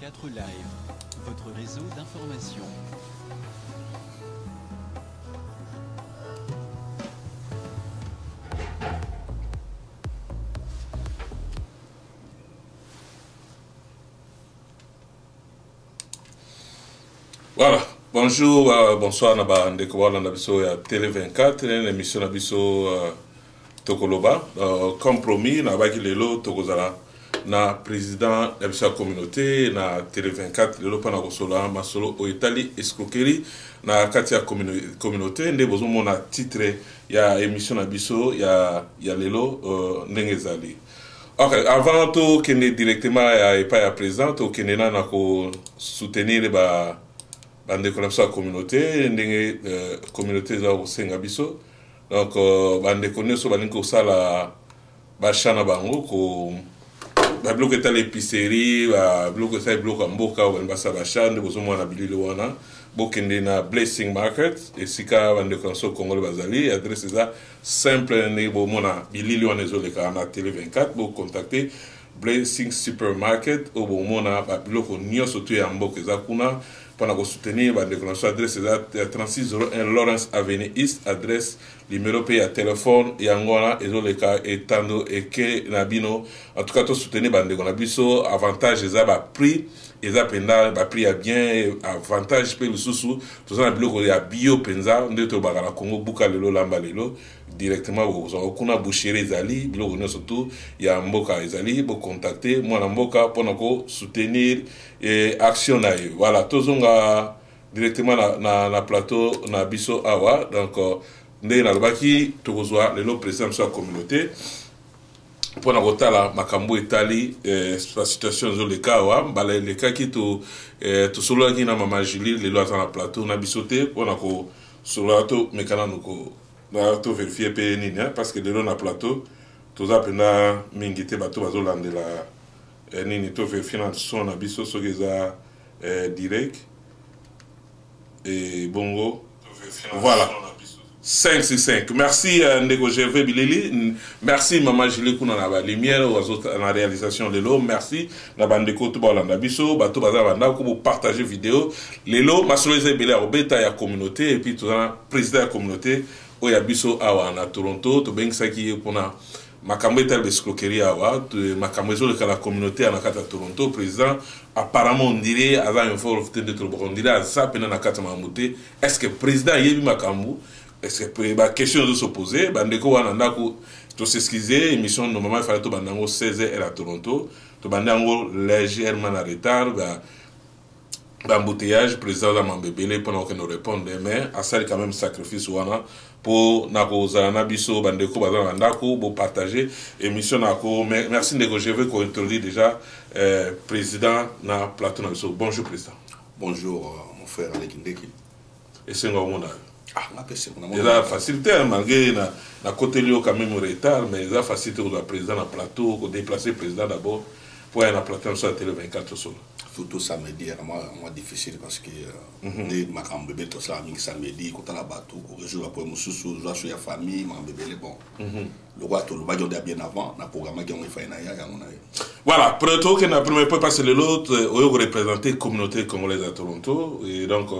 24 Live, votre réseau d'information. Voilà, bonjour, bonsoir, Naba Ndekouala Nabiso à Télé 24, l'émission Nabiso Tokoloba. Comme promis, Nabaki Lelo Tokozala, na président de la communauté, na Télé 24, Lelo Panagosola, Masolo, Oitali, Escroquerie, na Katia communauté, Ndebozo Mona titre, il y a émission Nabiso, il y a Lelo Nengezali. Ok, avant tout, qu'on est directement et pas à présent, tout qu'on est là, on soutenir les bande de la communauté, ndenge communauté za osenga biso. Donc bande connaît so balinko sala ba chana bango ko ba bloquer ta l'épicerie, ba bloquer ça bloquer mboka ou ba sa ba chana bozo mwana bililo wana bokende na Blessing Market et sika bande connaît Congo bazali adresse za simple ne bo mona bililo wana ezoleka na Télé 24 bo contacter Blessing Supermarket au bon mona ba bloquer nyoso to ya mboka za kuna pour soutenir l'adresse 3601 Lawrence Avenue East, adresse numéro payé à téléphone et angola et les cas étando et que nabino en tout cas tout soutenir biso avantage et ba prix et ça penda ba prix à bien avantage pe le sous tout ça bilo ya bio penza ndeto bagala Congo buka lelo lamba lelo directement au kuna boucherie zali bilo on surtout ya mboka ezali bo contacter moi na mboka pour soutenir et action na voilà tozonga directement na plateau na biso awa donc ndé na lobaki tokozwa lelo président de la communauté pour na kotala makambo etali la situation zo le cas awa bala le cas qui to solo ki na mama Julie lelo ata na plateau na biso te pour na ko solo to mekana noko na to vérifier pe nini parce que lelo na plateau toza pena mingite bato bazolandela nini to vérifier na son na biso so keza direct et bongo voilà 565. Merci Ndeko Gervais Bileli. Merci Maman Julie Kuna na lumière na réalisation lelo. Merci na bandeko to balanda biso bato baza banda ko partager vidéo lelo masoleze bele obeta ya communauté et puis tout ça président de la communauté oya biso awa na Toronto to bengsaki pona makambo etal escroquerie awa makambo ezole la communauté na kata Toronto président apparemment on dirait avant un fort de trop on dirait ça pena na kata mamuté est-ce que président yebi makambo est-ce que la question de s'opposer bandeko wana ndako to s'excuser émission normalement il fallait to bandango 16h à Toronto to bandango légèrement en retard d'embouteillage président Mambebele pendant que nous répondons mais à ça quand même sacrifice wana pour nako zana biso bandeko bazana ndako pour partager émission nako merci Ndeko je veux qu'on introduise déjà président na plateau na biso. Bonjour président. Bonjour mon frère Aleki Ndeki. Et c'est ngomona il y a facilité malgré na côté lieu quand même retard mais il y a facilité au président na plateau ko déplacer président d'abord pour aller na plateau sur la Télé 24 solo surtout samedi moi difficile parce que les makambo bébé tout ça mingi samedi ko tala batou ko rejoindre pour mususu joie sur la famille ma bébé les bon le roi tout le bagio bien avant na programme qui on fait na ya ngona voilà plutôt que na premier point passer l'autre on représenter communauté congolaise à Toronto et donc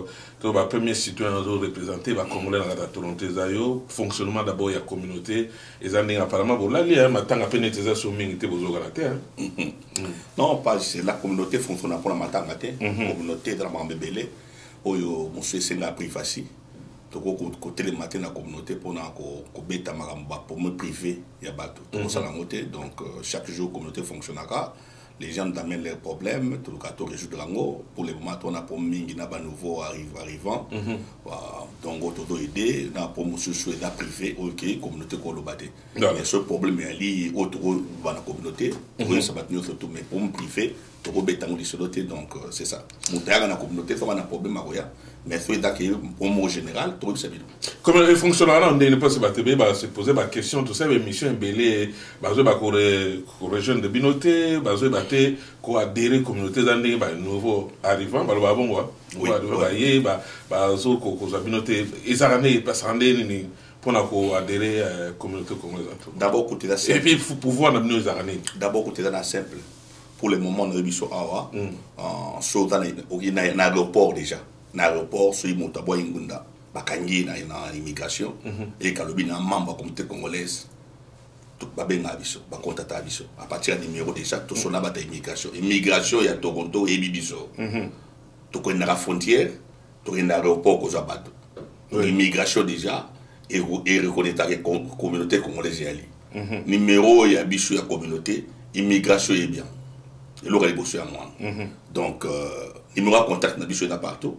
to ba premier citoyen on représenter ba congolais à Toronto zayo fonctionnement d'abord il y a communauté et andinga apparemment bon là li matanga pénétrisation sur mingi te bozo galater non pas c'est la communauté fonctionne pour la matanga te communauté de la Mambebele oyo monsieur senga privacy toko côté le matin la communauté pour na ko beta makamba pour me privé ya bato to ça la moté donc chaque jour communauté fonctionnera les gens amènent leurs problèmes tout le cas to résoudre rango pour le moment on a pour mingi na ba nouveau arrivant donc to aider na pour monsieur souhaiter privé OK communauté ko lobaté mais ce problème est lié autre dans la communauté pour ça va tenir surtout mais pour me privé to betango di soloté donc c'est ça mutara na communauté faut un problème akoya mais faut d'accueillir pour mot général tout ça bien comment il fonctionne là on ne peut se battre se poser ma question tout ça émission belé bazo ba ko rejoindre de binoté bazo baté ko adhérer communauté d'andé ba nouveau arrivant ba ba bon oui bazo ko binoté ezarane pasande ni pour adhérer communauté congolaise. D'abord côté la simple et puis pouvoir n'amener aux aranées d'abord côté la simple pour le moment na biso awa so dans l'aéroport déjà na aéroport so imonta boy ngunda bakangi na immigration et kalobi na membre communauté congolaise tout babenga biso ba contacta biso à partir du numéro déjà to sona bata immigration ya Toronto et biso to ko na frontière to na aéroport ko zabato immigration déjà et reconnaître la communauté congolaise yali numéro ya biso ya communauté immigration est bien et l'aurait bossé à moi donc numéro à contact na biso na partout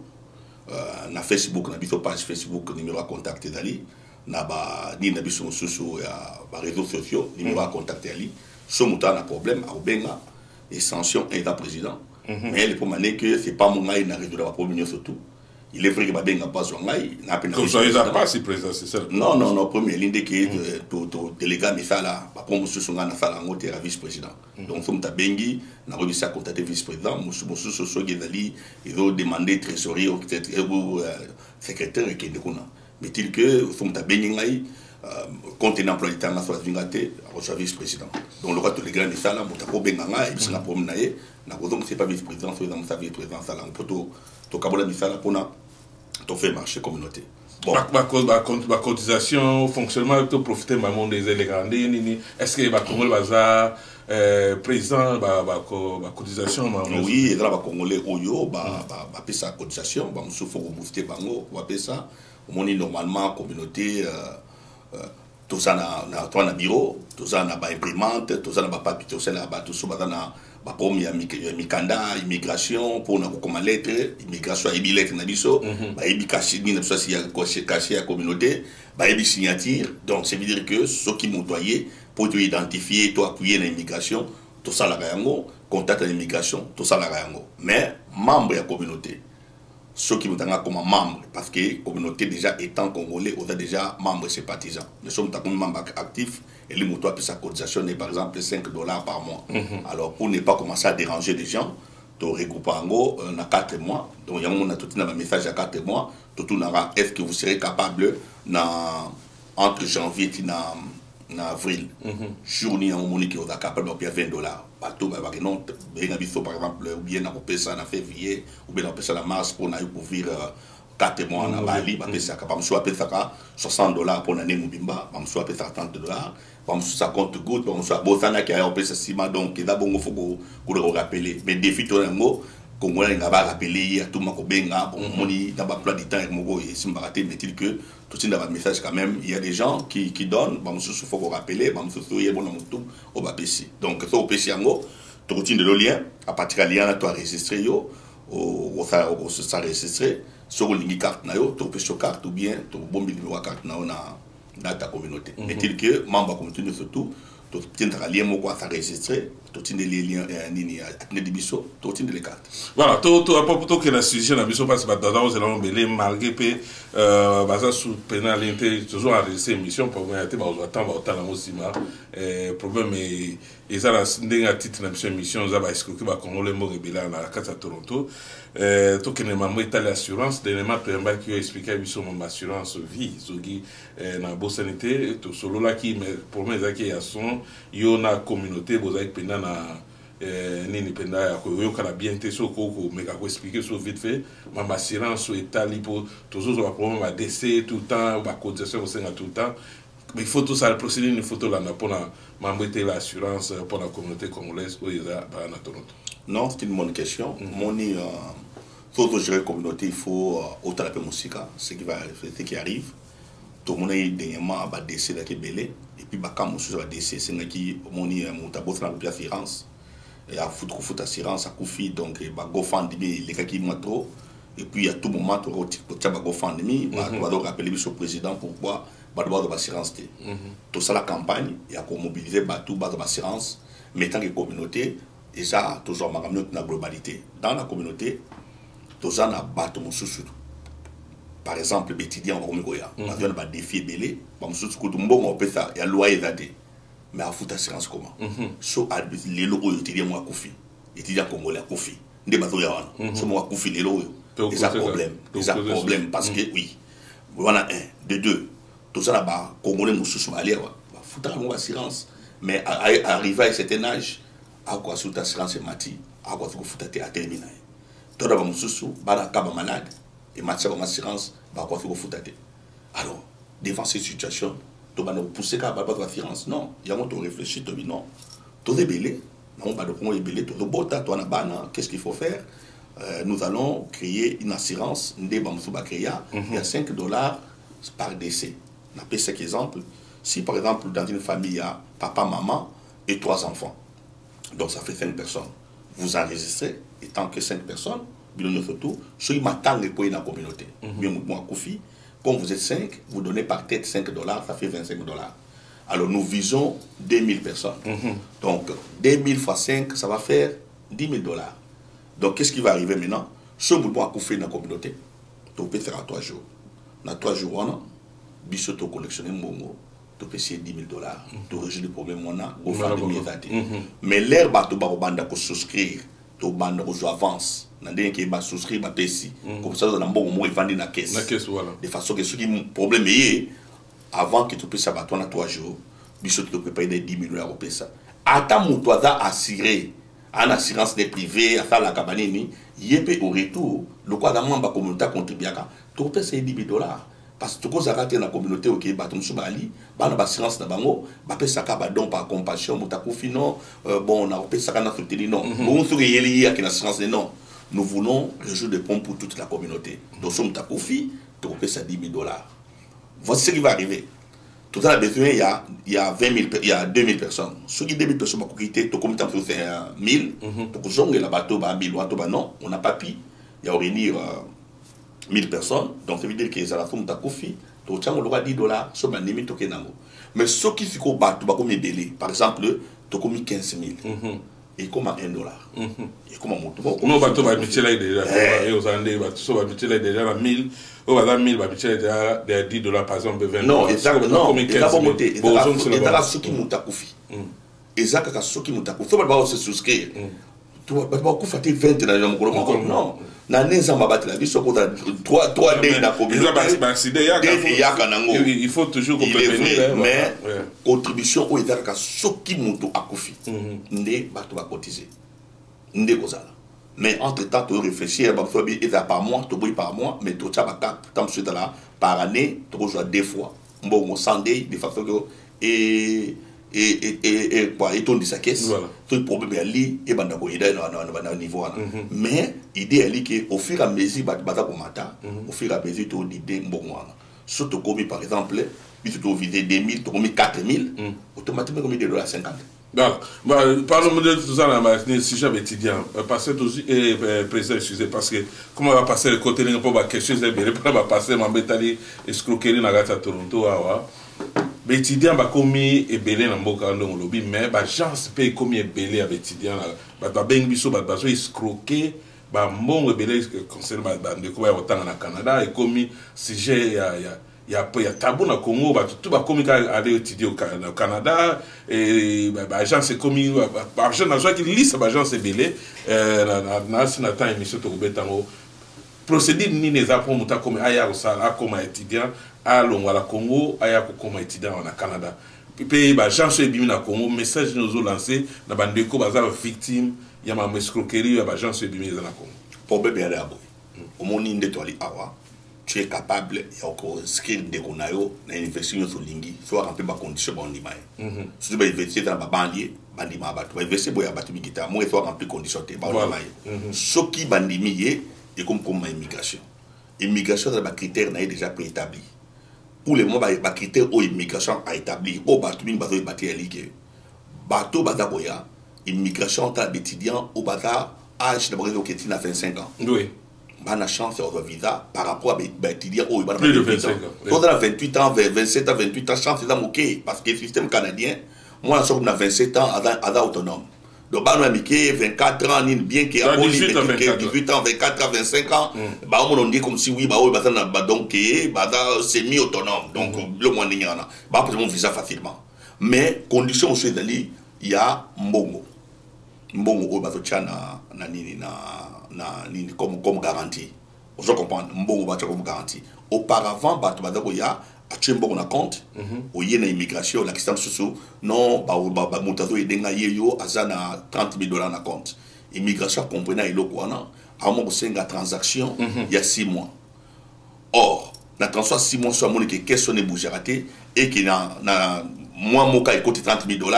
na Facebook na biso page Facebook numéro à contact dali na ba ni na biso susu ya ba réseaux sociaux numéro à contact ali so muta na problème au benga et sanction état président mais le problème que c'est pas mon gars na résoudre la problème surtout. Il est vrai que Babenga pas son maï. Comme ça, il n'a pas si président, c'est ça. Non, premier ligne que tout délégat mais ça là, après monsieur son gars na ça là, on était vice-président. Donc comme ta bengi, na réussi à contacter vice-président, monsieur so gezali, ils ont demandé trésorier ou peut-être secrétaire qui est kuna. Mais il que comme ta bengi ngai contenant emploi du temps na soit vingate, reçoit vice-président. Donc le reste les grands de ça là, mon tapo benga ngai, il s'en a promené naé, na donc c'est pas vice-président, c'est dans sa vice-président ça là, on peut to kabola misala pona to fait marché communauté bon ma cotisation fonctionnement to profiter maman des élégantes nini est-ce que ba congolais baza président ba cotisation oui et là ba congolais oyo ba pesa cotisation ba musufu ko booster bango ba pesa moni normalement communauté tout ça na bureau tout ça na ba imprimante tout ça na ba papier tout ça na ba tout ça na ba premier mikanda immigration pour na comme lettre immigration et lettre na biso ba ebi caché ni na ça si caché à communauté ba ebi signature donc c'est veut dire que ceux qui montoyer pour te identifier toi appuyer na immigration tout ça la yango contact à l'immigration tout ça la yango mais membre de la communauté ceux qui nous donnent comme membre parce que la communauté déjà étant congolais on a déjà membre sympathisants nous sommes comme membre actif et les moutons puis sa cotisation est par exemple $5 par mois alors pour ne pas commencer à déranger les gens tu regroupes en gros on a 4 mois donc il y a un tout un message à 4 mois tout est-ce que vous serez capable entre janvier et avril journée en moni qui on a capable de payer $20 bateau ba non ben biso par exemple ou bien na pesa na février ou bien na pesa na mars pour na couvrir 4 mois na Bali ba pesa ka ba mso pesa ka $60 pour l'année mubimba ba mso pesa $30 ba mso ça compte good ba mso bosana qui a pesa sima donc da bongo faut ko le rappeler mais défi to ngo Congolais nga ba rappeler à tout ma ko benga bon moni dans ba plan du temps mo et simbaraté mais il que tout dans un message quand même il y a des gens qui donnent ba mso faut ko rappeler ba mso so yebo na mutu au ba pesi donc so au pesi ngo tu continues le lien à partir du lien là tu enregistrer yo au ça enregistrer sur une carte na yo tu peux sur carte ou bien tu bombi numéro carte na dans ta communauté mais il que membre communauté surtout tu tiens un lien mo quoi s'enregistrer tu tiens les liens nini atene de biso tu tiens les cartes voilà to à propos que la situation na biso parce que dans nous allons belé malgré pe baza sous pénalité toujours enregistrer émission pour moi été ba attendre autant la mosima problème et ça la ndinga titre na émission za ba escroquer ba congolais mo rebela na casa Toronto to que ne maman Italie assurance de ma pemba qui expliquer biso mon assurance vie zogi na bo sanité to solo là qui mais pour moi ça qui a son yo na communauté bozaik pena na nini penda ya ko yo kala bien te so ko meka ko expliquer so vite fait ma assurance état lipo toujours va problème va décès tout le temps va cotisation au tout le temps mais il faut tout ça le procédure une photo là pour la membre l'assurance pour la communauté congolaise où il y a na Toronto. Non, c'est une bonne question. Moni faut gérer communauté il faut autant la musique ce qui arrive tout le monde est dernièrement va décès là qui belé et puis ba quand monsieur va décès c'est qui moni mutabo na la assurance et à foot assurance à Koufi donc ba GoFundMe les gars qui trop et puis à tout moment tu vas ba GoFundMe va donc rappeler sur président pourquoi ba de assurance tout ça la campagne et à mobiliser ba tout ba assurance mettant les communautés et ça toujours ma la globalité dans la communauté tout ça na bateau mususu par exemple étudiant au Migoya on va défier belé ba mususu ko mbongo pesa ya loyer date mais à foot assurance comment so les locaux étudiants moi Koufi étudiant congolais Koufi ndé bazo ya wana so moi Koufi les locaux et ça problème parce que oui voilà un de deux tout ça là-bas congolais mususu aller ba foot assurance mais arrivé à un certain âge akwa suta assurance mati akwa futa te terminer to da ba mususu bana ka ba malade et matière comme assurance ba kwa futa te. Alors devant ces situations to ba no pousser ka ba assurance non il y a to réfléchir to non to débélé non ba de comment débélé to bota to na bana qu'est-ce qu'il faut faire. Nous allons créer une assurance il y a $5 par décès. On appelle cet exemple. Si par exemple dans une famille il y a papa, maman et 3 enfants, donc ça fait 5 personnes, vous enregistrez, et tant que 5 personnes, ceux qui m'attendent les points dans la communauté. Comme vous êtes 5, vous donnez par tête $5, ça fait $25. Alors nous visons 2000 personnes. Donc 2000 fois 5, ça va faire $10 000. Donc, qu'est-ce qui va arriver maintenant? Ce bout à couper dans la communauté, tu peux faire à 3 jours. Dans 3 jours, on a biso to collectionner mongo, tu peux essayer $10 000. Tu résoudre le problème, on a au fin de mais l'air bateau banda pour souscrire, tu banda pour avance. Nandé qui va souscrire ba ici. Comme ça, on a bon mot et vendre dans la caisse. De façon que ce qui est problème est avant que tu puisses abattre dans 3 jours, biso tu peux payer des $10 000 pour ça. Attends, mon toi assuré. En assurance des privés, à faire la cabanini, yépe au retour, le quoi d'amant la communauté contribue à tout peut c'est $10 000. Parce que tout ça raté dans la communauté au Québec, batum subali, bah na assurance na bango, bah peut ça don par compassion, mutakufi non, bon on a peut ça kana soutenir non, bon sur yeli à une assurance non. Nous voulons résoudre des pompes pour toute la communauté. Donc sur mutakufi, tout peut ça $10 000. Voici ce qui va arriver. Tout à l'heure, il y a 2000 personnes. Ceux qui 2000 personnes vont quitter, tout comme tu as fait 1000, tout zongue la bateau, 1000 non, on n'a pas pu. Il y a réunir 1000 personnes, donc ça veut dire que ça la forme de Kofi, tout ça on aura $10, sur ma limite au Kenamo. Mais ceux qui font bateau, combien de délai? Par exemple, tu as commis 15 000. Et comme $1. Et comme un moto. Non, bateau va Michel déjà. Et aux Andes, bateau va Michel déjà 1000. Au va 1000, va Michel déjà $10 par exemple, 20. Non, exactement. Non, et là pour monter. Et là ceux qui montent à Kofi. Et ça quand ceux qui montent à Kofi, faut pas se souscrire. Tu vas pas Kofi fait 20 dans le monde. Non. Na neza mabati la vie sur 3 days na communauté. Il faut toujours prévenir mais contribution au état ka soki mutu akufi. Ndé bato ba cotiser. Ndé kozala. Mais entre-temps tu réfléchir ba faut bien par mois, tu boy par mois mais tout ça ba tant suite là par année, tu rejoins 2 fois. Bon Sunday de façon que et quoi et ton de sa caisse tout le problème est ali et banda ko ida na niveau mais idée est que au fur et à mesure bata ko mata au fur et à mesure to d'idée mbongwana surtout comme par exemple si tu viser 2000 tu commis 4000 automatiquement comme $50. Bah, parlons de tout ça là, si j'avais étudiant, passer aussi président, excusez, parce que comment on va passer le côté pour quelque chose de bien, on va passer m'embêter escroquerie dans la Toronto, les étudiants ba komi ebele na mboka ndongo lobi mais ba chance pe komi ebele avec étudiants ba bengi biso ba so escroquer ba mbongo ebele concernant ba ndeko ba otanga na Canada et komi sujet ya tabou na Congo ba tout ba komi ka aller étudier au Canada et ba agence komi ba argent na qui liste ba agence ebele na temps émission to betango procédure ni les apprendre muta comme aya osala comme étudiant à l'Ongwala Congo, à comme étudiant au Canada. Puis, Jean Sebimi na Congo, message nous a lancé, na bandeko bazar victime, il y a ma escroquerie, Jean Sebimi na Congo. Pour bébé à la au monde de toi awa, tu es capable de inscrire des conayo na université sur lingi, soit remplir ma condition bon limaye. Si tu vas investir dans ma banlieue, bandima ba, tu vas investir boya ba tu bigita, moi soit remplir condition te ba limaye. Ce qui bandimi est comme immigration. Immigration c'est un critère déjà préétabli. Pour les mois, les critères où l'immigration a établi, au bateau, il y a des bateaux, immigration, d'étudiants, au bateau, âge de Brésil qui est à 25 ans. Oui. On a chance de visa par rapport à des étudiants où il y a plus de 25 ans. Quand on a 28 ans, 27 ans, 28 ans, chance c'est ok. Parce que le système canadien, moi, je suis à 27 ans, à autonome. Donc, on a 24 ans, bien qu'il y a 18 ans, 24 ans, 25 ans, on dit comme si oui, donc semi-autonome. Donc, le moins il y en a. Pas mon visa facilement. Mais, condition aussi, il y a Mbongo. Mbongo, comme garantie. Vous comprenez, Mbongo, comme garantie. Auparavant, il y a tu es bon na compte au y na immigration la question sous non ba mutazo edenga yeyo azana 30 000 $ na compte immigration comprenant iloko wana à mon senga transaction il y a 6 mois or na transfert 6 mois sur mon que question ne bouger raté et qui na moi mon cas il coûte 30 000 $,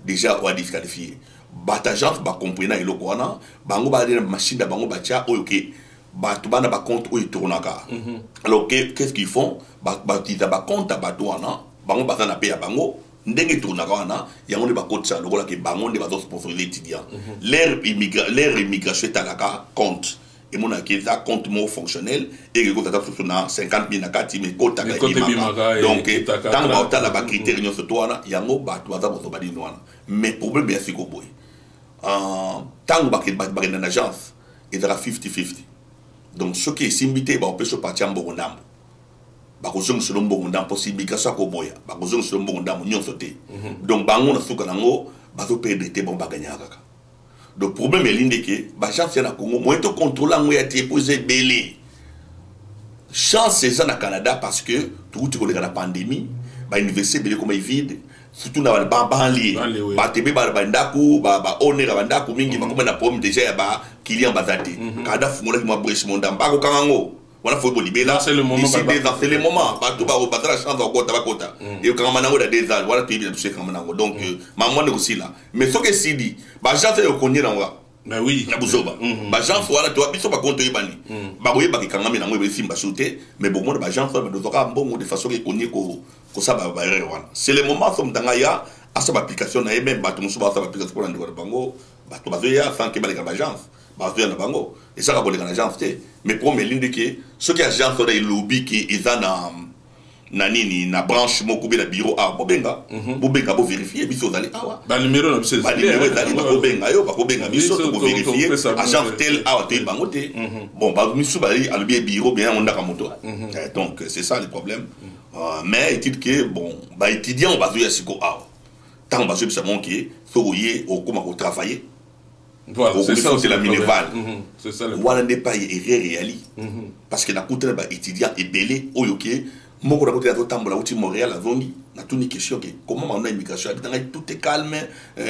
déjà on a disqualifié batagent ba comprenant iloko wana bango ba de machine da bango bacha oyoke bato bana ba compte oyo tournaka alors qu'est-ce qu'ils font ba compte ba douana bango ba na payer bango ndenge tournaka wana yango ne ba compte ça lokola ke bango ne ba sponsoriser étudiant leur immigration talaka compte et mon aki ça compte mo fonctionnel et que ça sur na 50 000 na kati mais kota ka donc tant ba ta la ba critère nyo so toana yango bato baza bo ba di noana mais problème bien c'est ko boy tant ba na agence et dans 50-50. Donc, ce qui est simbité, on peut se partir en Borondam. Bakozong selon Borondam, possible, Migasa Koboya. Bakozong selon Borondam, Nyon sauté. Donc, Bangon a soukanango, Bazo perdre tes bons baganyaka. Le problème est l'indiqué, chance na Congo, moi, te contrôlant, moi, été posé belé. Chance, c'est ça, na Canada, parce que, tout le monde la pandémie, l'université, belé comme il vide. Surtout dans le banlieue batebe bandaku ba onera bandaku mingi bakoma na pomme déjà ya ba client bazate kada fungola ki mwa brèche monda mbako kangango wana faut bolibela c'est le moment c'est le moment ba to ba batala chance encore tabakota et quand manango da des ans voilà tu bien toucher quand manango donc maman ne aussi là mais ce que si dit ba chance yo konye na wa mais oui na buzoba ba chance wala to biso ba konto yibani ba boye ba kangami na ngwe simba shooter mais bon moi ba chance ba dozoka mbongo de façon que konye ko c'est le moment où on a cette application, même bateau musu ba application pour l'endroit bango, bateau bazoya sans que balika agence, bazoya na bango. Et ça va bolika agence mais pour me l'indiquer, ce qui agence dans les lobby qui est na nini na branche moko be la bureau a bobenga bo vérifier biso zali awa ba numéro na biso ba numéro zali ba bobenga yo ba bobenga biso to vérifier agence tel awa te bango te bon ba misu ba ali bien bureau bien on ndaka moto donc c'est ça le problème mais il dit que bon ba étudiant ba zo ya siko awa tant ba zo bisa monki soye au comment au travailler voilà c'est ça c'est la minéval c'est ça le voilà n'est pas réel parce que na coûter ba étudiant et belé oyoké moko na côté ya tambola uti Montréal avongi na tout ni question que comment on a immigration tout est calme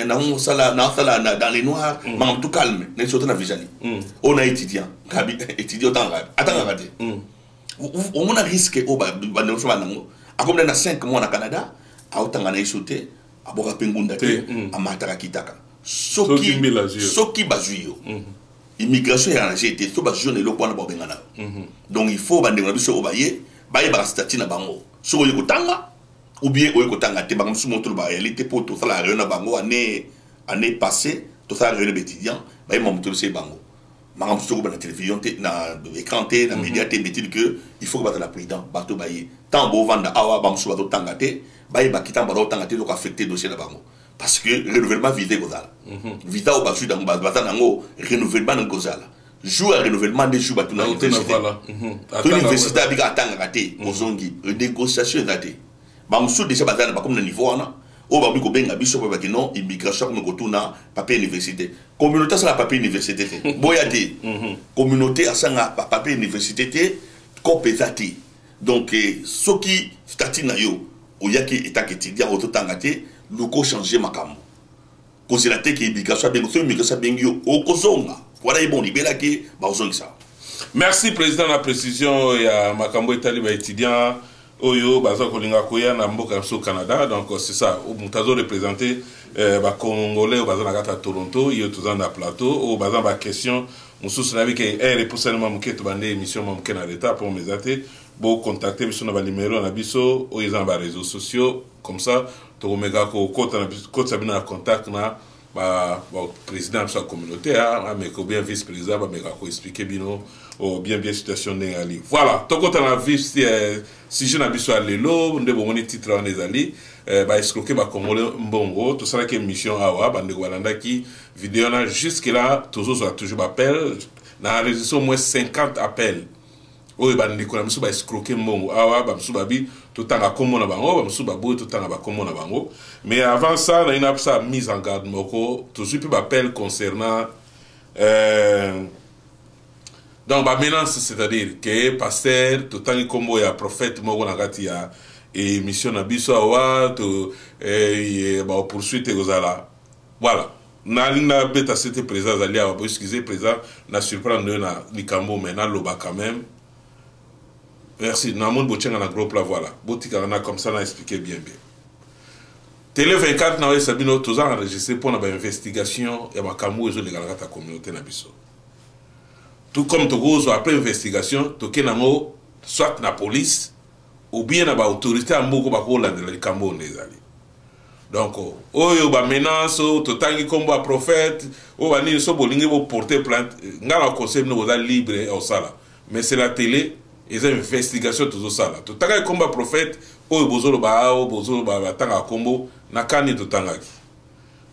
na on sala dans les noirs mais tout calme na surtout na vijali on a étudiant kabi étudiant attends raté on a risque au ba no so banango akomna na 5 mois na Canada a otanga na isote aboka pengunda te amataka kitaka soki bazuyo immigration ya été so bazuyo ne lokwana ba bengana donc il faut bande na biso obaye baye ba statut na bango so oye kotanga ou bien oye kotanga te bango sumo to ba réalité pour tout ça la réunion na bango année passée tout ça réunion d'étudiants baye mo to se bango mangam so ko na télévision te na écran te na média te metil que il faut que ba la président bato baye tant bo vanda awa bam so ba to tanga te baye ba kitamba ba tanga te ko affecter dossier na bango parce que renouvellement visé gozala visa au basu dans bazana nango renouvellement na gozala joue à renouvellement des jours batuna université to université abika atanga kate ozongi négociation date ba musu déjà bazana ba comme na niveau wana o ba biko benga biso ba que non immigration comme kotuna papier université communauté ça la papier université boya te communauté asanga papier université te compétati donc soki statut na yo oyaki état étudiant otanga te loko changer makambo cause la te ki immigration bengo so immigration bengo o kozonga voilà bon libéla qui bazongi ça. Merci président la précision ya makambo etali ba étudiant oyo baza kolinga koya na mboka so Canada donc c'est ça au mutazo représenter ba congolais au baza na kata Toronto yo tozana na plateau au baza ba question mususu na bike réponse na mamuke bande émission mamuke na l'état pour mes athées bo contacter biso na ba numéro na biso o ils en ba réseaux sociaux comme ça to omega ko kota na kota bina contact na ba président de la communauté mais que bien vice président ba meka ko expliquer bino o bien situation ngali voilà to kota na vice si je na biso lelo ndebo moni titre en ezali ba escroquer ba congolais mbongo to sala que mission awa ba ndeko balanda ki vidéo na jusque là toujours appel na enregistré au moins 50 appels oyo ba ndeko na biso ba escroquer mbongo awa ba biso babi totanga komo na bango ba biso baboye totanga ba komo na bango mais avant ça na ina ça mise en garde moko toujours plus appel concernant donc ba menace c'est-à-dire que pasteur totangi kombo ya prophète moko na kati et mission na biso awa to ba poursuite kozala voilà na beta c'était président zali awa excusez président na surprendre na likambo maintenant loba quand même merci na monde botchenga na groupe là voilà botika na comme ça na expliquer bien Télé 24 na sabino tous enregistré pour na investigation et makambo ezo legala ta communauté na biso tout comme togozo après investigation toke nango soit na police ou bien na ba autorité amboko bakolanda le likambo ndezali donc oyo ba menace to tangi kombo a prophète o bani so bolingi bo porter plainte ngala conseil no boza libre au sala mais c'est la télé et les investigations tout ça là to tanga kombo prophète oyo bozolo ba tanga kombo na kani to tangaki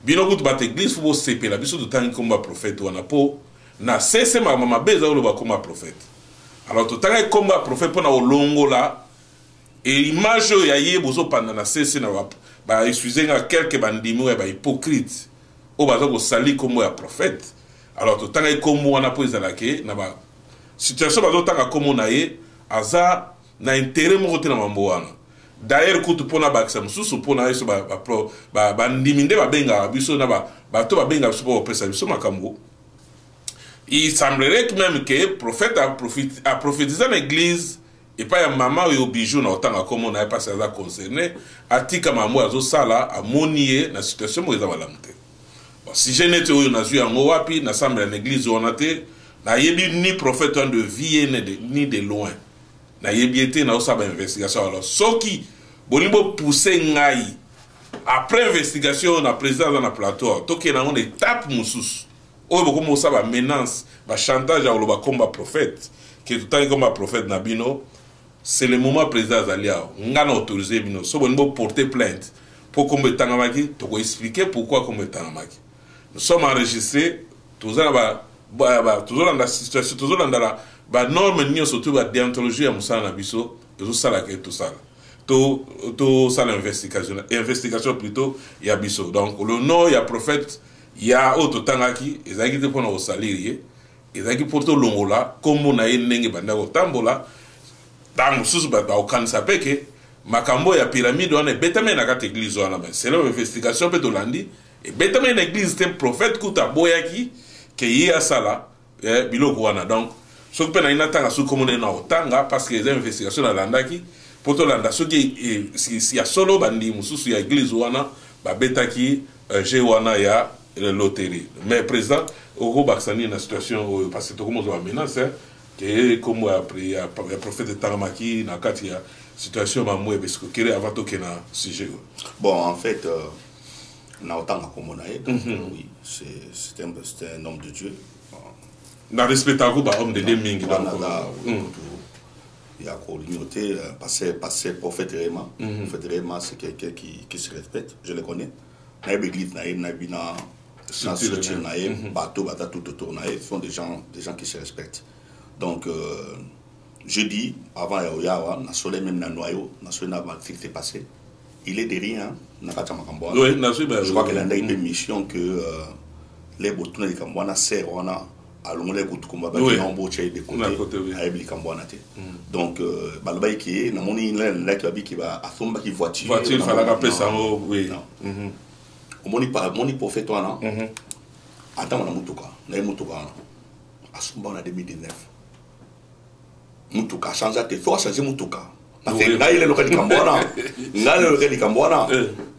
bino kutu ba église fo sepela biso to tangi kombo prophète wana po na cesse ma beza oyo ba kombo prophète alors to tanga kombo prophète pona olongo là et image ya ye bozo panda na cesse na ba excusez nga quelques bandimi ou ba hypocrite o bazo ko sali kombo ya prophète alors to tanga kombo wana po ezalake na ba situation bazo tanga kombo na ye aza na intérêt mo kote na mambo wana d'ailleurs kutu pona ba ksa mususu pona yeso ba ndimi nde ba benga biso na ba to ba benga biso po pesa biso makambo. Il semblerait que même que le prophète a prophétisé dans l'église et pas un maman ou un bijou dans autant comme on n'a pas ça concerné a dit que maman a sala a monier la situation où ils ont l'amour. Si je n'étais où on a vu en Oapi na semble l'église où on a été na yebi ni prophète de vie ni de loin na yebi été na osaba investigation alors ce qui bonimbo pousser ngai après investigation on a président dans la plateau toké na on étape mususu. Oh, beaucoup ça va menace, va chantage à le combat prophète, qui est tout le temps comme prophète Nabino. C'est le moment président Zalia, on a autorisé Bino, so on va porter plainte pour qu'on me tangamaki, tu vas expliquer pourquoi qu'on me tangamaki. Nous sommes enregistrés, toujours dans la situation, toujours dans la norme ni surtout la déontologie à Moussa Nabiso, et tout ça là que tout ça. Tout ça l'investigation plutôt il y a Biso. Donc le nom il y a prophète. Il y a autre tangaki, ils ont été pour nous salir, ils ont été pour tout l'ongola, comme on a eu n'engue bandako tambola, dans le sous bas au cancer peke, makambo ya pyramide on est bétamé na kat église on a ben c'est l'investigation peut l'andi et bétamé na église c'est prophète kuta boyaki que y a ça là biloko wana donc ce que na inatanga sous comme on est na otanga parce que les investigations na landaki pour tout landa ce qui si y a solo bandi mususu ya église wana ba betaki je wana ya la loterie. Mais président, au Baksani, la situation, parce que tout le monde a menacé, que comme après, le prophète de Taramaki, dans la situation, avant tout qu'il y ait un sujet. Bon, en fait, on a autant comme on a eu, oui, c'est un homme de Dieu. Dans le respect à vous, homme de Deming, il y a une communauté, passé prophète Réma. Prophète Réma, c'est quelqu'un qui se respecte, je le connais. Il y a une église, tout autour, ce sont des gens qui se respectent. Donc, je dis, avant Yaoyawa, même dans noyau, ce qui s'est passé, il est derrière, je crois qu'il a une mission que les boutons de Kambouana servent à l'onglet de Koutoumba, de côté, à Kambouana. Donc, Balbaï qui est, dans mon île, qui va à Thomba qui voiture. Il fallait rappeler ça, oui. Moni prophète wana attends na mutuka asumba na 2019 mutuka changé te faut changer mutuka parce que là il est local Kambouana là le local Kambouana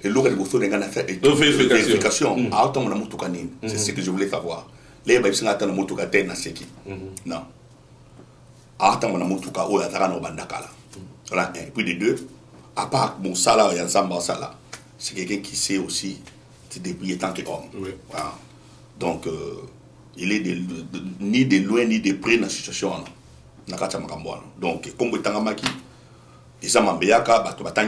et local bosso ngana faire vérification attends na mutuka ni c'est ce que je voulais savoir les ba singa attends na mutuka te na seki non attends na mutuka o ya na bandakala voilà et puis de deux à part mon salaire ya Zamba sala c'est quelqu'un qui sait aussi depuis tant que homme. Oui. Voilà. Donc, il est ni de loin ni de près dans la situation. Donc, comme vous avez dit, en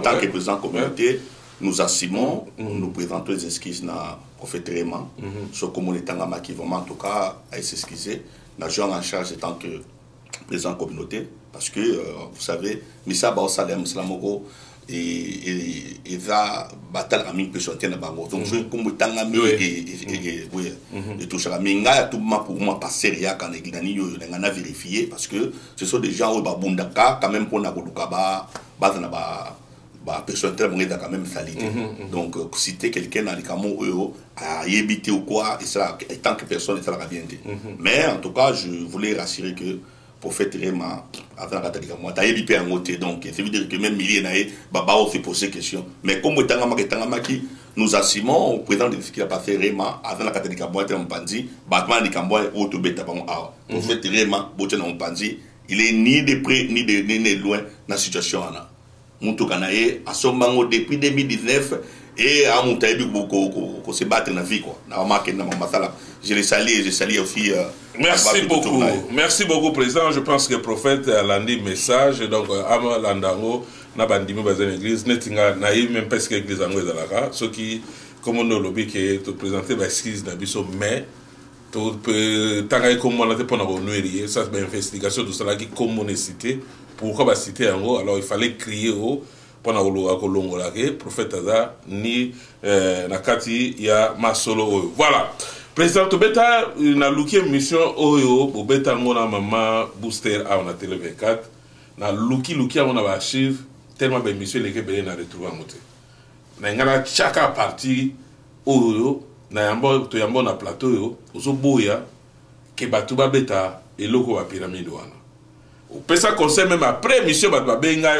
tant que président de la communauté, nous assumons, nous présentons les excuses dans le prophète Réma. Sur comment les Tangamaki vraiment en tout cas à s'excuser. Nous sommes en charge en tant que président de la communauté parce que vous savez, Missa Bao Salem Slamoko. et ça battle à mine personne na bango donc je comme tanga mi et tout ça mais nga tout ma pour moi passer ya quand ngi yo na vérifier parce que ce sont des gens au babundaka quand même pour na koluka ba na ba personne très bon quand même salité donc citer quelqu'un dans les camo eux à éviter ou quoi et ça tant que personne ça la bien dit mais en tout cas je voulais rassurer que prophète Réma avant la catholique moi t'as évité un côté donc ça veut dire que même milliers naé baba aussi poser question mais comme tangama qui nous assumons au président de ce qu'il a passé Réma avant la catholique moi t'es un pandi battement de cambois auto beta bon prophète Réma botin un pandi il est ni de près ni de loin dans situation là Moutou Kanaé a son bango depuis 2019 et à Moutaïbi qu'on se battre dans la vie quoi. Je les salue et je salue aussi. Merci beaucoup. Merci beaucoup, président. Je pense que le prophète a lancé message. Donc, Ama Landango, n'a pas dit dans l'église, n'a même pas ce que l'église anglaise à la ce qui, comme on a lobby, qui est présenté par l'excuse d'un biseau, mais tant que comme on a été pour nous ça c'est une investigation de cela qui comme on est cité. Pourquoi va citer en haut? Alors il fallait crier haut pendant le prophète Aza ni Nakati ya Masolo. Voilà. Président Tobeta na luki mission oyo bobeta ngona mama booster a na télé 24 na luki on a archive tellement ben mission les que ben na retrouver moté. Na ngana chaque partie oyo na yambo to yambo na plateau yo ozo boya ke batuba beta eloko ba pyramide wana. Ou pesa conseil même après mission ba benga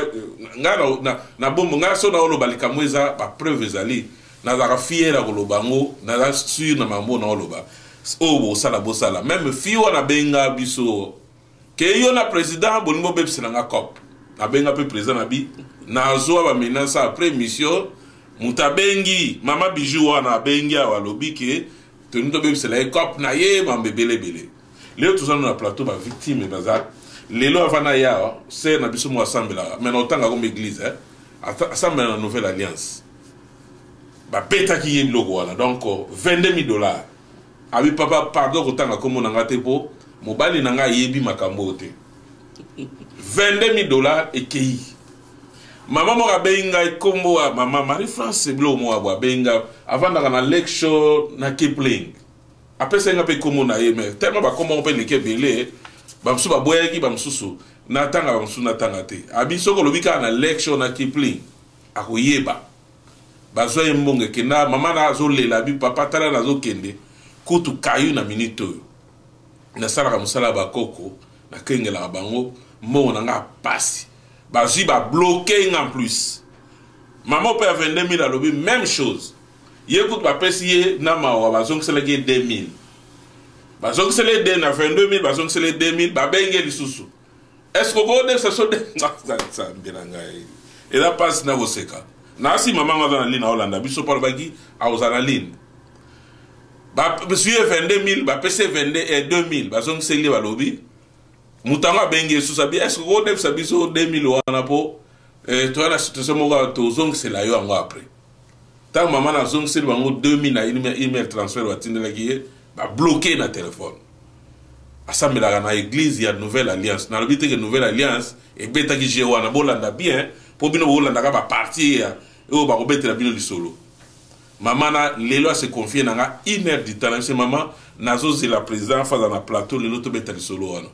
na bombo nga so na olobalika mweza ba preuve ezali na za fiera kolobango na za sur na mambo na oloba o bo sala même fiwa na benga biso ke yo na président bonimo bepsi na nga cop na benga pe président na bi na zo ba menace après mission mutabengi mama bijou wana bengi wa lobi ke tenu to bepsi la cop na ye mambebele bele leo tuzana na plateau ba victime baza lelo avana ya c'est na biso mo assembla mais notanga comme église assemble na nouvelle alliance ba beta ki yem logo wana donc $22,000 abi papa pardon kotanga comme na ngate po mobali na nga yebi makambo te $22,000 ekei mama mo benga kombo mama Marie France blo mo abo benga avanda na lecture na Kipling apesa nga pe komo na yeme tellement ba komo pe leke belé bamsu baboyaki bamsusu natanga bamsu natanga te abisoko lobika na lecture na Kipling akoyeba bazwa yembonge kena mama na azolela bi papa tala na zokende kutu kayu na minute na sala musala bakoko na kengela bango mo na nga pasi bazwi ba bloquer en plus maman peut $22,000 alobi même chose yekut ba pesi na mawa bazong selege 2,000 bazong sele de na $22,000 bazong sele 2,000 ba benge lisusu est-ce que vous devez se ça mbiranga et la passe na voseka na si maman va dans la ligne à Hollande biso par bagi a aux la ligne ba monsieur $22,000 ba pc 2,000 bazong sele ba lobi mutanga benge susa bi est-ce que vous devez se biso 2,000 wana po to na situation mo ga to zong sela yo ngo après tant maman na zong sele bango 2,000 na email transfert wa tindela ki ba bloquer na téléphone assemblée na église ya nouvelle alliance na lobité que nouvelle alliance et beta ki je wana bolanda bien pour bino bolanda ka ba parti o ba robetela bino li solo maman na lelo se confier na nga 1 heure du temps c'est maman nazo la président face na plateau lelo to betela solo wana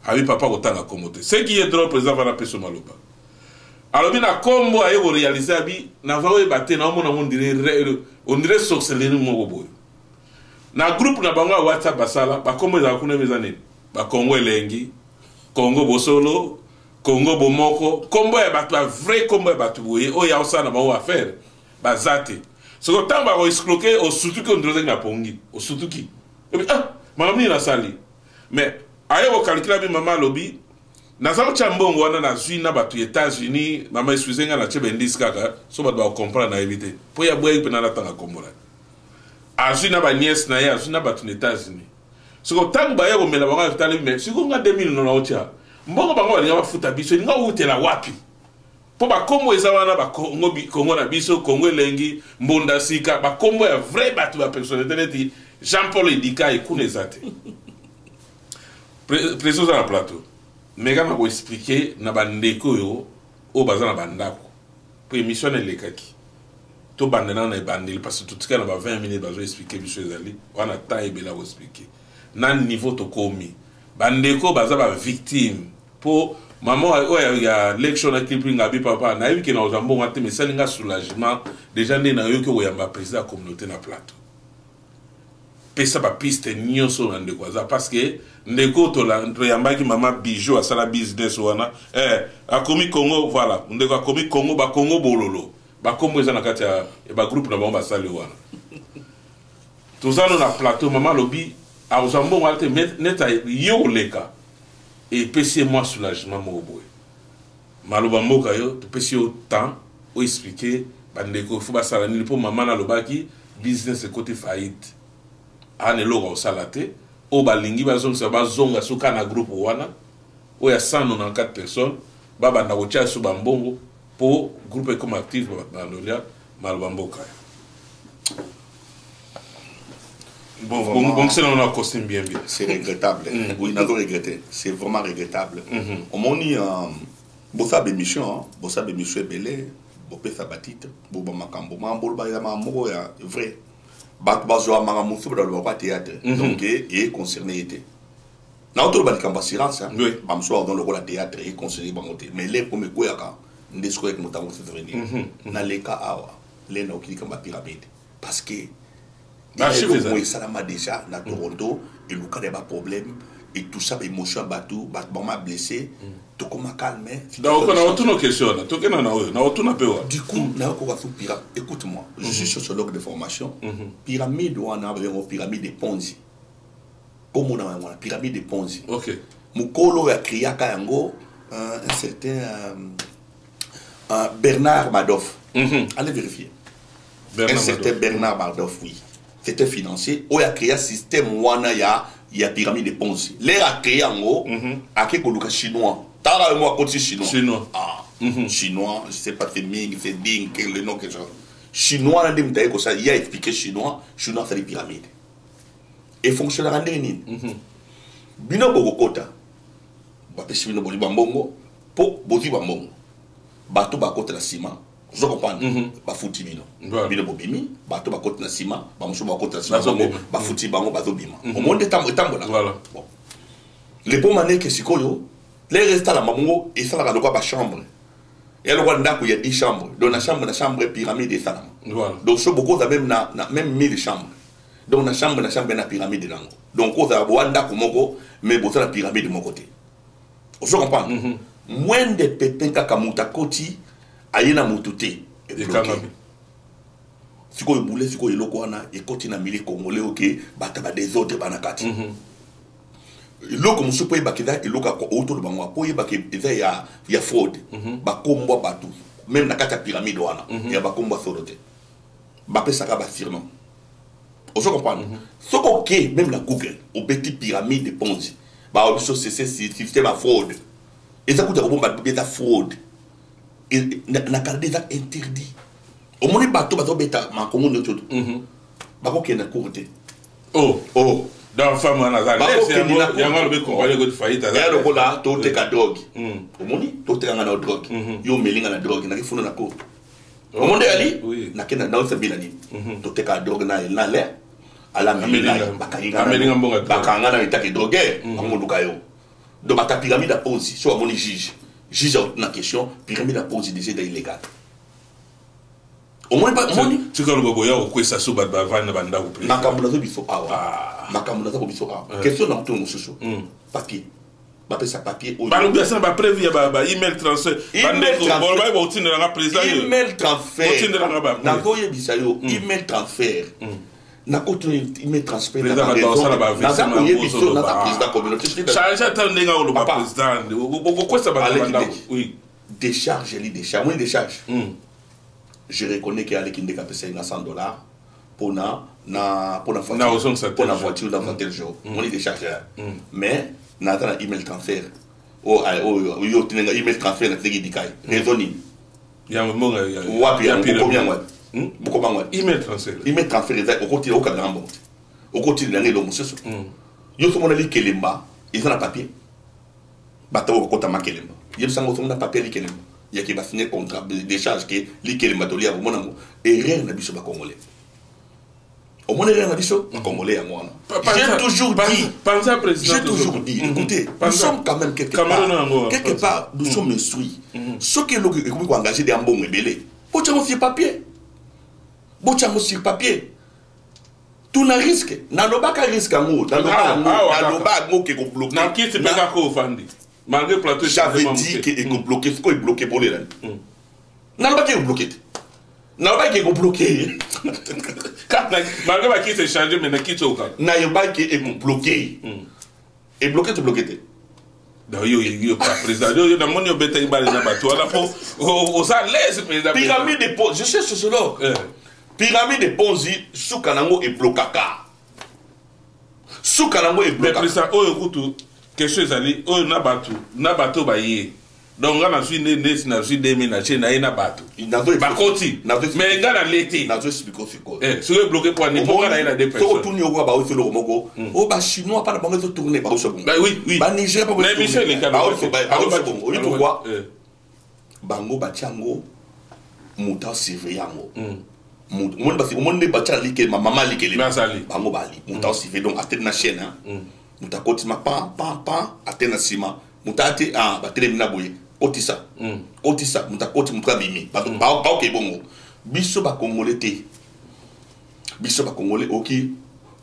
abi papa kotanga komote ce qui est drôle président va na peso maloba alors bina kombo ayo réaliser abi na va battre na on dirait sorcellerie mo bobo na groupe na bango WhatsApp basala ba kombo za kuna mezane ba Congo elengi Congo bosolo Congo bomoko kombo ya batu vrai kombo ya batu boye o ya osana ba affaire ba zate so ko tamba ko escroquer au surtout que ndroze na pongi au surtout qui mamni na sali mais ayo ko calculer bi mama lobi na za chambongo wana na zui na batu États-Unis mama excusez-nga na chebe ndiskaka so ba doit comprendre na éviter po ya boye pe na la tanga kombo la azui na ba nièce na ya azui na batu na États-Unis siko tangu ba yego mela banga tali mais siko nga 2,000 no na ocha mbongo bango balinga bafuta biso nga utela wapi po ba kombo eza wana ba Congo na biso Congo elengi mbonda sika ba kombo ya vrai batu ba personnalité neti Jean-Paul Edika ekune zate président na plateau mais quand on expliquer na bandeko yo o bazana bandako pour émission les kaki to bandana na bandeli parce que tout cas na 20 minutes bazo expliquer monsieur Zali on a temps et bela expliquer nan niveau to komi bandeko baza ba victime pour maman il y a l'élection na clipping abi papa na yebi ke na ozambo ngate mais salinga soulagement déjà na yo ke oyamba président communauté na plateau pesa ba piste nyonso na ndeko za parce que ndeko to la yambaki mama bijou à sala business wana akomi Congo voilà ndeko akomi Congo ba Congo bololo ba kombo eza na kati ya ba groupe na ba basali wana tozano na plateau mama lobi a ozambo ngate neta yo leka et pesi moi soulagement mo boy maloba mboka yo to pesi yo temps o expliquer ba ndeko fu ba sala ni po mama na lobaki business côté faillite ane loga osalate o balingi bazonga suka na groupe wana o ya 194 personnes baba na kocha su bambongo po groupe comme actif balolia malbamboka bon c'est on a costume bien c'est regrettable oui n'a pas regretté c'est vraiment regrettable au moni bossa bémission belé bopé sabatite boba makambo mambo ba ya mambo ya vrai bat bazo maramusu dans le théâtre donc et concerné était na autre ba kamba assurance oui bamso dans le théâtre et concerné bangote mais les comme ko yaka ndesko avec motango se venir na leka awa les na okili kamba pyramide parce que oui ça m'a déjà na Toronto et le cas des problèmes et tout ça émotion batou m'a blessé to comment calmer donc on a autre question là to kena na autre na pewa du coup na ko va pyramide écoute-moi je suis sociologue de formation pyramide on a une pyramide de Ponzi comme on a une pyramide de Ponzi OK mukolo ya kriaka yango un certain Bernard Madoff allez vérifier un certain Bernard Madoff oui c'était financier ou a créé un système wana ya pyramide de Ponzi les a créé en gros à quelque chinois tara moi côté chinois chinois je sais pas c'est Ming c'est Ding quel le nom que ça chinois na dem taï ko ça il a expliqué chinois c'est les pyramides et fonctionne à ndeni bino bokota ba pesi bino boli bambongo po bozi bambongo bato ba kota la ciment je comprends ba futi bino bino bobimi bato ba kota na ciment ba muso ba kota na ciment ba futi bango bazo bima au monde tambola voilà bon les bons mané que sikoyo les restes la mamungo et ça la ko ba chambre et alors on a 10 chambres dans la chambre pyramide et ça voilà donc ce beaucoup même même 1000 chambres donc la chambre na pyramide nango donc on a wanda komoko mais bosa la pyramide de mon côté je comprends moins de pépins kaka mutakoti ayena mutute et siko boule siko eloko wana ekoti na mili congolais OK bataba des autres banakati eloko musupo ebakida eloko ko auto de bango po ebake eza ya fraude bakombo batu même na kata pyramide wana ya bakombo sorote bapesa ka ba surnom on se comprend ce OK même la Google au petit pyramide de Ponzi ba obiso c'est système à fraude et ça coûte bomba beta fraude et na carte des interdit au monde bateau beta ma Congo de tout ba ko kena courte oh dans femme na za il y a le compagnie de faillite ya le kola to te ka drogue au monde to te nga na drogue yo melinga na drogue na kifuna na ko au monde ali na kena na se bilani to te ka drogue na le ala melinga bakanga na itaki drogue amundu kayo do bata pyramide à Ponzi so amoni juge na question pyramide à Ponzi déjà illégal au moins pas moni tu quand le boya ko ça so ba na banda ko makambo na zo biso awa makambo na zo biso awa question na to mususu papier ba pesa papier o ba bien ça ba prévu ba email transfert ba ba otine na président email transfert na ko yebisa yo email transfert na continue email transfert na président communauté charge attendez nga le président ko ça ba oui décharge je reconnais qu'il y a les qui ont payé $100 pour la voiture dans tel jour. On est déchargé. Mais, on a un email transfert. On a un email transfert. Raisonning. Il y a un moment. Email transfert. Email transfert. Au côté au cadran. Au côté de l'année, l'homme. Il y a un Kelemba. Ils ont un papier. Bateau au côté de Kelemba. Il y a un papier. il y a qui va signer contrat d'échange que liquide matolier au monde et rien n'a biso ba congolais au moins rien n'a biso congolais à moi j'ai toujours dit écoutez nous sommes quand même quelque part nous sommes instruits ce que l'on est engagé des ambons rebellés bochango sur papier tout na risque na lobaka risque ngo na lobaka ngo ke ko bloquer na qui c'est pas ko fandi malgré plateau j'avais dit que est bloqué ce qu'on est bloqué pour les là na lobaka est bloqué na lobaka est bloqué malgré ba qui c'est changé mais na qui to ka na lobaka est bloqué et bloqué te bloqué da yo pas président yo na monio beta ibali na bato ala po o ça laisse président pyramide de pose je sais sociologue pyramide de Ponzi sous Kanango et blocaka. Sous Kanango et blocaka. Mais président, oh écoute, quelque chose à dire, oh na bateau baye. Donc on a su na su déménager na ina bateau. Bakoti. Mais ngana l'été. Na zo expliquer c'est quoi. C'est bloqué pour ne pas na ina des personnes. Tout tourner au ba o felo moko. Oh ba chinois pas ba zo tourner ba o second. Bah oui. Ba Niger pas mais Michel les ba o second. Oui pourquoi? Bango batiango muta surveillant. Mon parce que mon ne bacha li ke maman li ke li bango bali muta aussi fait donc atena chaîne muta kotima pam atena sima muta ate batelemi na boye otisa muta koti muta bimi ba ke bongo biso ba congolais oki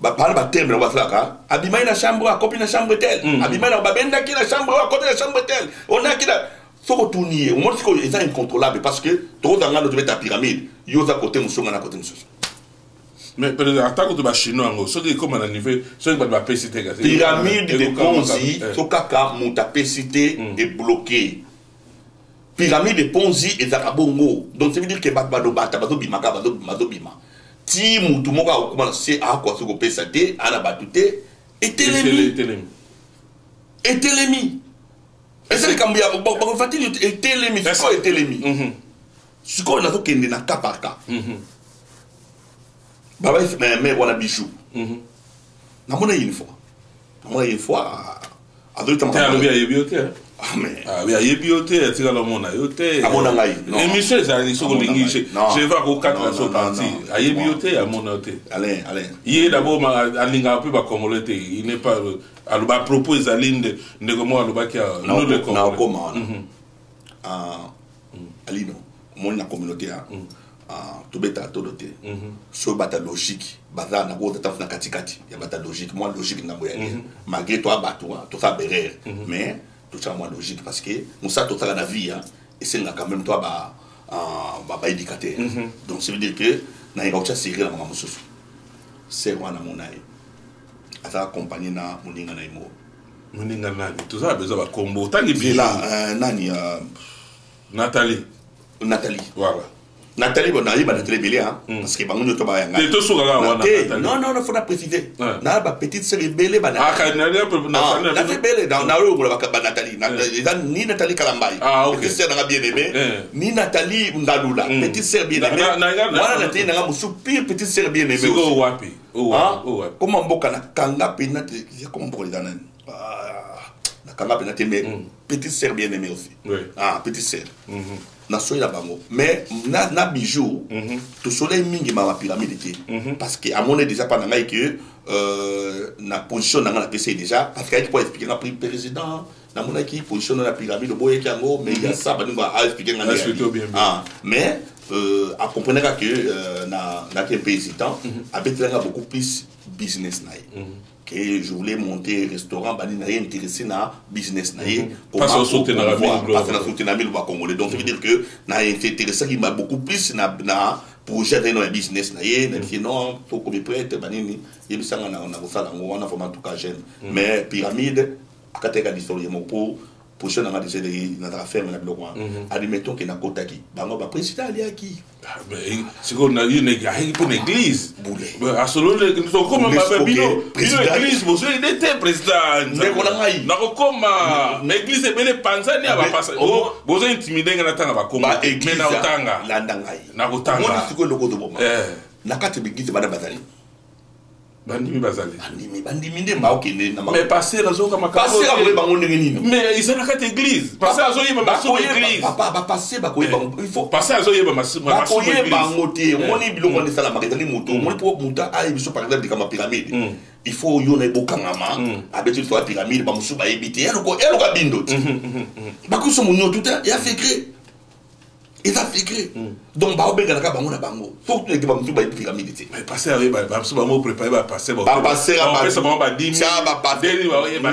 ba parle ba terme na waslaka abimai na chambre a copine na chambre tel abimai na babenda ki na chambre a côté na chambre tel on a ki la faut tourner au moins c'est incontrôlable parce que trop dans la ta pyramide yoza côté musonga na côté musoso mais peut-être attaque de chinois ngo ce qui comme à niveau ce qui va PCT pyramide de Ponzi so kaka monta PCT est bloqué pyramide de Ponzi est à bongo donc ça veut dire que bato bima ti mutu moka okuma c'est à quoi ce ko PCT ana batute et telemi et c'est comme bien bon fatili et telemi c'est telemi ce qu'on a donc na cas par cas baba mais voilà bijou na mona une fois avec ta maman bien bioté mais bien bioté tu la mona yoté amona ngai et monsieur ça ils sont linguisés je vais au 4 la so parti aye bioté amona yoté allez il d'abord alinga peu ba congolais il n'est pas aluba propose alinde ndeko aluba ki no de comment alino mon la communauté to beta to doté so bata logique baza na ko tata na katikati ya bata logique moi logique na boya malgré toi bato to fa berer mais tout ça moi logique parce que nous ça tout ça la vie et c'est quand même toi ba éducateur donc ça veut dire que na ngaucha serrer la maman mususu c'est wana monai ata accompagner na muninga na imo muninga nani tout ça besoin ba combo tangi bien là nani Nathalie voilà Nathalie bon na Nathalie belé parce que bango nyoto ba yanga te to suka ga wana non faut la préciser na ba petite sœur belé ba Nathalie belé dans na ro ba Nathalie ni Nathalie Kalambai petite sœur na bien aimé ni Nathalie Ndalula petite sœur bien aimé voilà Nathalie na musu pire petite sœur bien aimé o wapi comment mboka na kanga pena comment pour les danan na kanga pena mais petite sœur bien aimée aussi petite sœur na soya bango mais na bijou to soleil mingi ma pyramide parce que à mon déjà pas na que na position na la PC déjà parce qu'il faut expliquer na président na mon qui position na la pyramide boye kango mais il y a ça ba nous expliquer mais à comprendre que na que président avec là beaucoup plus business na que je voulais monter restaurant bani na intéressé na business na pas soutenir la ville congolais donc ça veut dire que na intéressé qui m'a beaucoup plus na projet dans le business na non faut qu'on prête bani il bisanga na ko sala ngo wana vraiment tout cas jeune mais pyramide akateka l'histoire pour position na ngadi c'est na affaire na bloc admettons que na kotaki bango ba président ali aki mais c'est qu'on a une église à selon les comment ma bino l'église vous il était président na comment l'église est belle pensa ni aba passa vous intimider na tanga ba koma mais na utanga landa ngai na utanga moi c'est que le côté bon na kati bigite bana bazali bandimi bazali bandimi nde mbao kende na mais passer azoka makabo passer a bango ndenge nini mais ils ont la église passer azoyeba maso église papa passer ba koyeba il faut passer azoyeba maso église bango te moni biloko ne sala maketani moto moni po muta ay biso par exemple comme pyramide il faut yo na bokangama abetu so pyramide ba musu ba ebité eloko bindo ba ko so munyo tout ya secret ils ont fait donc bah on peut gagner quand bango na bango faut que tu vas me faire pyramide tu mais passer avec bah ça va me préparer bah passer bah passer on fait ça bah 10 000 ça bah passer non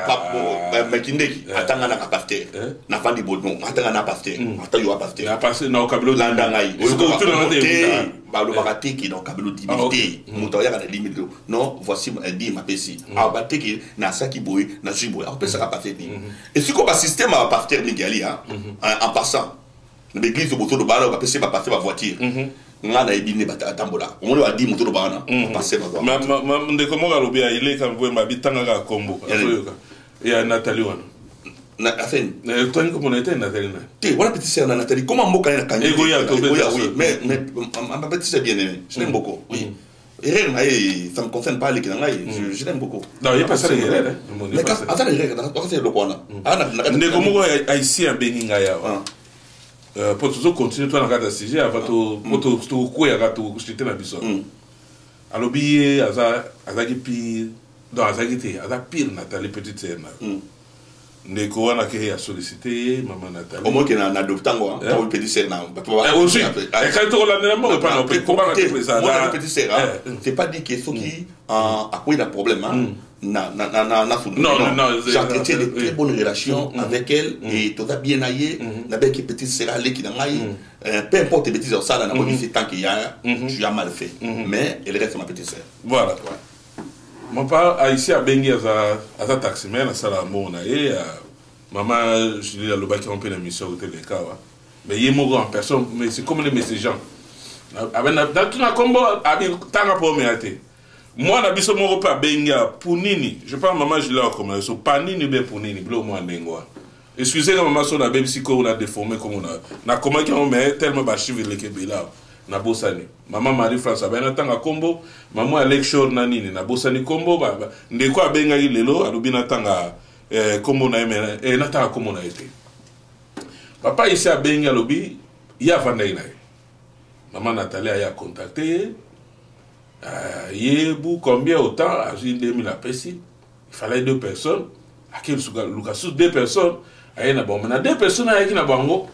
pas bon mais kindeki atanga na pasteur na fandi bodon atanga na pasteur ata yo pasteur na passer na kabelo landa ngai est-ce que tu l'as dit bah le bakati qui dans kabelo divinité muto ya na limite non voici dit ma pesi abate qui na saki boy na jiboy on peut ça passer et si comme système à pasteur nigali en passant l'église au de bala va passer par voiture nga na ebine batambola omoni wa di moto do bana passer ba ma ndeko mo ga lobia ile kan vo ma bitanga ga kombo azoyoka ya Nathalie wana na afen toi comme on était Nathalie na te voilà petite sœur Nathalie comment mboka na kanya ego ya to oui mais ma petite sœur bien aimée je l'aime beaucoup oui Erreur, ça me concerne pas les Kinangaï, je l'aime beaucoup. Non, il n'y a pas ça, les erreurs. Mais attends, les erreurs, c'est le quoi là. Ndeko mo ga haïtien bengingaya. Pour toujours continuer toi dans le sujet avant to quoi ya to chiter na biso alors billet azaki pire dans azaki te aza pire Nathalie petite sœur na ndeko wana ke ya solliciter maman Nathalie au moins que na adoptango pour petite sœur na aussi quand to la nemo pas non comment la petite sœur c'est pas dit que ceux qui a quoi il a problème non, j'entretiens de très bonnes relations avec elle et tout va bien aillé avec les petites sœurs qui dans peu importe les bêtises ça là c'est tant qu'il y a tu as mal fait mais elle reste ma petite sœur voilà mon père ici à Bengi à taximan à Salamo na et maman je dis à l'oba qui on peut la mission au téléka mais il est mort en personne mais c'est comme les messages avec dans tout na combo avec tanga pour me até moi na biso moko pa benga punini je parle maman je l'ai comme so panini be punini blo moi ndengwa excusez-moi maman so na bebisi ko on a déformé comme on a na comment qui on met tellement ba chive le kebela na bosani maman Marie France ba na tanga kombo maman lecture na nini na bosani kombo ba ndeko abenga lelo alobi na tanga kombo na eme na tanga kombo na été papa ici abenga lobi ya vanda ina maman Nathalie a contacté Yébou, combien autant à 2000 à Pessi? Il fallait 2 personnes. À quel Lucas, 2 personnes. Il y a 2 personnes qui ont bango.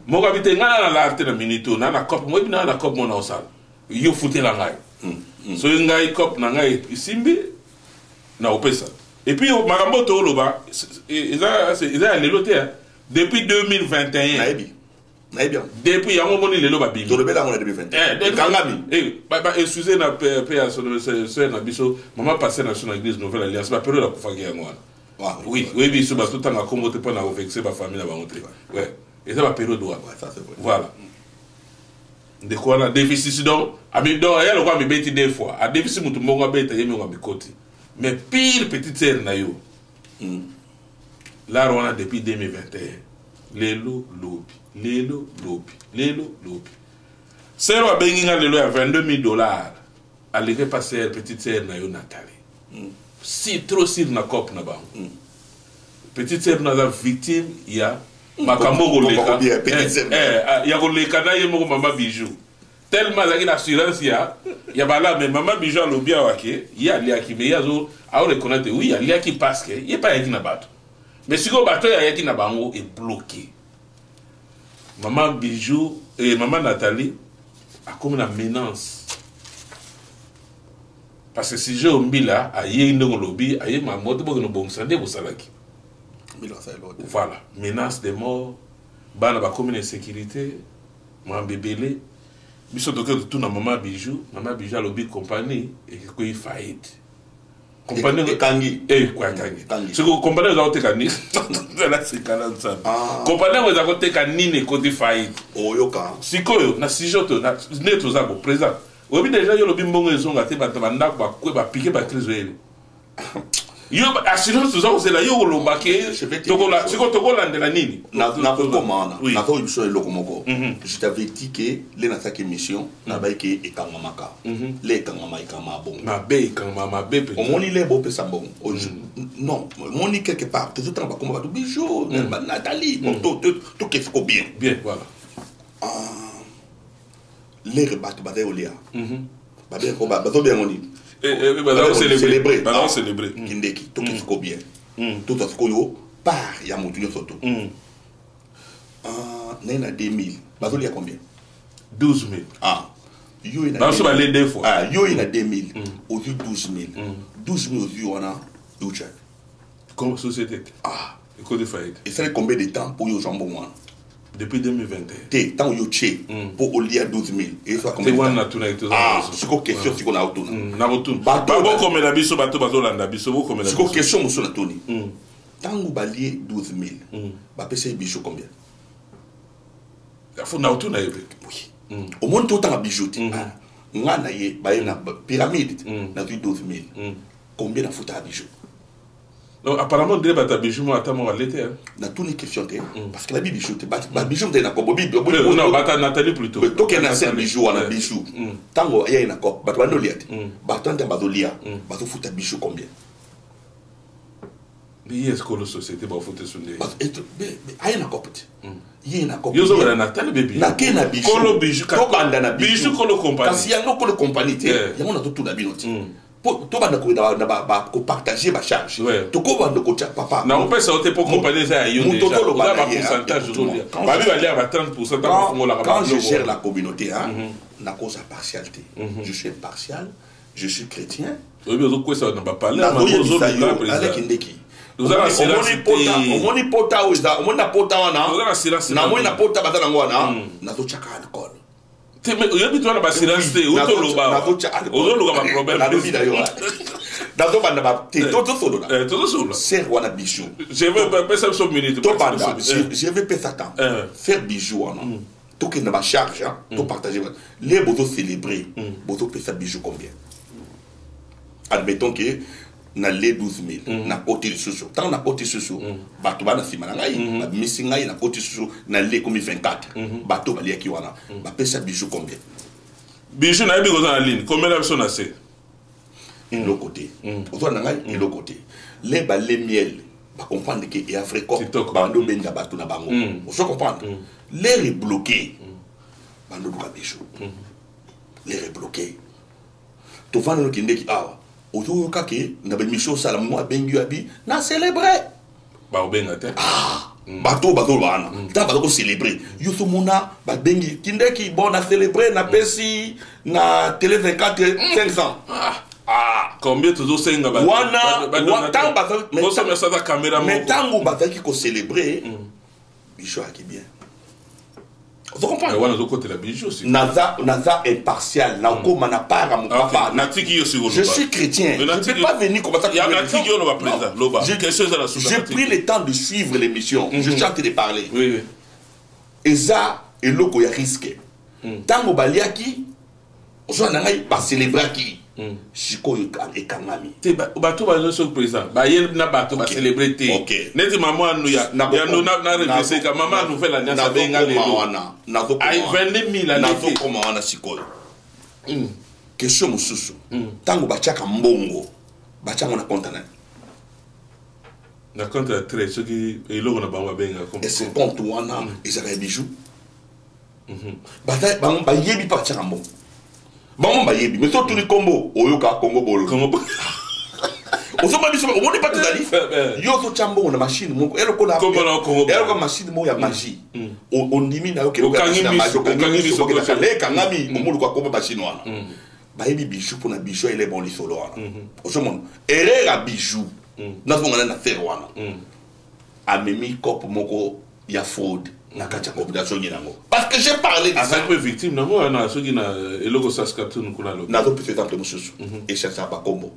Moi, j'habite dans l'art de minito, dans la cop, moi, dans la cop, mon osal. Il y a foutu la gaille. So, il y a une cop, na gaille, simbi, na opesa. Et puis, Marambo Toloba, ils ont un éloté depuis 2021. Depuis il y a un moment il est là babi. Tolobé là on est 2021. Kangami. Excusez na PA sur na biso maman passé dans son église Nouvelle Alliance ba période la kufaki ya ngwana. Oui, oui biso ba tout tanga Congo te pas na vexer ba famille na ba monter. Ouais. Et ça ba période droit. Ça c'est vrai. Voilà. De quoi na déficit donc ami donc il y a le quoi me beti deux fois. A déficit mutu mbongo beta yemi ngwa mikoti. Mais pire petite sœur na yo. Là on a depuis 2021. Lelo lobi. C'est le benginga lelo à $22,000. Allez passer petite sœur na yo Nathalie. Si trop sur na cop na ba. Petite sœur na victime il y a makambo goleka. Ya goleka na yemo maman bijou. Tellement la assurance il y a bala mais maman bijou lo bien wake, il y a liaki mais yazo a reconnaître oui, il y a liaki parce que il y a pas yaki na bato. Mais si le bateau est bloqué, maman Bijou et maman Nathalie a comme une menace. Parce que si j'ai un bila, aïe une lobby, aïe ma moto pour que nous bon sandé au salaki. Voilà, menace de mort, bana ba comme une insécurité, mon bébé, biso doké tout na maman Bijou a lobby compagnie et qu'il faillite. Compagnie de Kangi. Quoi Kangi. Ce que compagnie de Kangi. Là c'est 45. Compagnie de Kangi ne côté faillite. Oyoka. Si koyo na sijoto na neto za bo présent. Obi déjà yo lobi mbongo ezonga te batanda ba ko ba piquer ba trésorier. yo assurance toza kozela yo koloba ke tokolandela nini nakokoma wana nakoyi biso eloko moko je t'avais dit que le nasaki émission nabai ke ekangamaka le ekangama ekangama bongo mabe ekangama mabe pe omoni le bopesa mbongo non omoni quelque part tozotanga bakoma bato bijou Nathalie to kefiko bien voilà les bato bazai olia bazo bien moni célébrer kindeki to kefiko bien to tafiko yo par ya mutu yo soto na 2000 bazo lia combien 12000 yo ina yo ina 2000 ozu 12000 12000 ozu wana ucha comme société école de faillite et ça combien de temps pour yo jambon wana depuis 2021 te tant yo che pour olia 12000 et ça combien de temps siko question siko na otuna na otuna babo comme la biso bato bazolanda biso bo comme la siko question muso na toni tangu balie 12000 ba pesa biso combien faut na otuna yebe oui au monde tout temps bijouti ngana ye ba na pyramide na 12000 combien na futa bijou. Non, apparemment, il y a des bijoux qui sont en l'été. Il y a toutes les questions. Parce que la bijoux, les bijoux, c'est un peu de non, Nathalie plutôt. Tant qu'il y a un bijou, on a un bijou. Tant qu'il y a un accord, il y a un bijou. Il y a un bijou combien? Mais est-ce que la société va foutre sur les... Il y a un accord. Il y a un accord. Il y a un accord. Il y a un bijou. Il y a un bijou. Il y a un bijou. Il y a un compagnie. Il y a un tout pour tout le monde partager ma charge. Tout le monde papa. Non, on peut sauter pour compagnie ça y est. On a un pourcentage aujourd'hui. Quand je gère la communauté, na cause à partialité. Je suis impartial, je suis chrétien. Oui, mais pourquoi ça n'a pas parlé? Nous avons mais il y a des gens qui sont restés au Toloba. Au Toloba, ma problème. Je vais faire ça. Faire bijou. Tout qui n'a pas charge, tout partager. Les beaux célébrer, beaux faire bijou combien? Admettons que na les 12000 na côté sous tant na côté sous bato bana simana ngai na missing ngai na côté sous na les comme 24 bato bali ki wana ba pesa bijou combien bijou na bi en ligne combien la personne a c'est le côté autant na ngai le côté les ba les miel ba comprendre que et africo bando benga bato na bango on se comprendre les rebloquer bando ka bijou les rebloquer to vendre le kindeki autour kake na ba mission sala moi bengu abi na célébrer ba obenga te bato bana ta ba ko célébrer yo so mona ba bengi kindeki bon na célébrer na pesi na télé 24 500 combien toujours senga ba wana tant ba mais ça la caméra mais tango ba ki ko célébrer bicho aki bien. Vous comprenez? Naza impartial, je suis chrétien. Je ne peux pas venir comme ça. J'ai pris le temps de suivre l'émission. Je suis en train de parler. Et ça, et l'eau qui risque. Tango baliaki, on va célébrer qui? Chiko et Kangami. Bato bazo sur président. Baye na bato ba célébrer té. Neti maman nous ya na réfléchir ka maman nous fait la nyasa benga lelo. Ay 20000 à nazo koma wana sikoyo. Question mususu. Tango bachaka mbongo. Bachanga na compte na. Na compte à 13 ce qui eloko na bamba benga comme. Et c'est compte wana ezaka bijou. Bata ba yebi pa bachaka mbongo. Bon, mais surtout les Congo, Oyoka, Congo Bolo. On se dit pas tout à yo so chambo on a machine mon elle ko na elle ko machine mo ya magie on dimine na yo ke na magie ko kangi so ke na kangami mo ko ko machine wana ba yebi bijou pour na bijou elle est bon li solo wana o so mon erreur bijou na vonga na faire wana amemi cop moko ya fraude na kacha combination nyango parce que j'ai parlé de ça peu victime na moi na so ki na eloko saskatoon kuna lo na do peut-être un peu mususu et chercher pas combo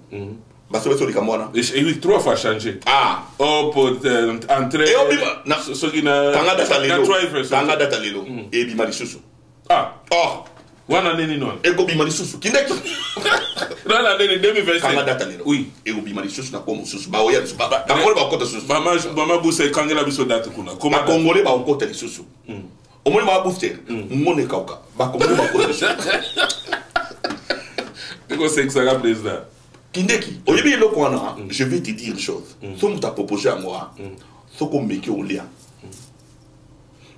parce que les camona et oui 3 fois changer pour entrer na so ki na tanga data lelo et bi mari susu wana nini non ekobima lisusu kindeki wana nini 2025 kanga data lelo oui ekobima lisusu na ko mosusu baoya lisusu bakongole bakota lisusu mama busa ekangela biso date kuna koma bakongole bakota lisusu omoni mama bufter ngone kauka bakongole bakota lisusu eko seksaka président kindeki oyebi eloko wana je vais te dire une chose so mutu apropose yango soko meki olia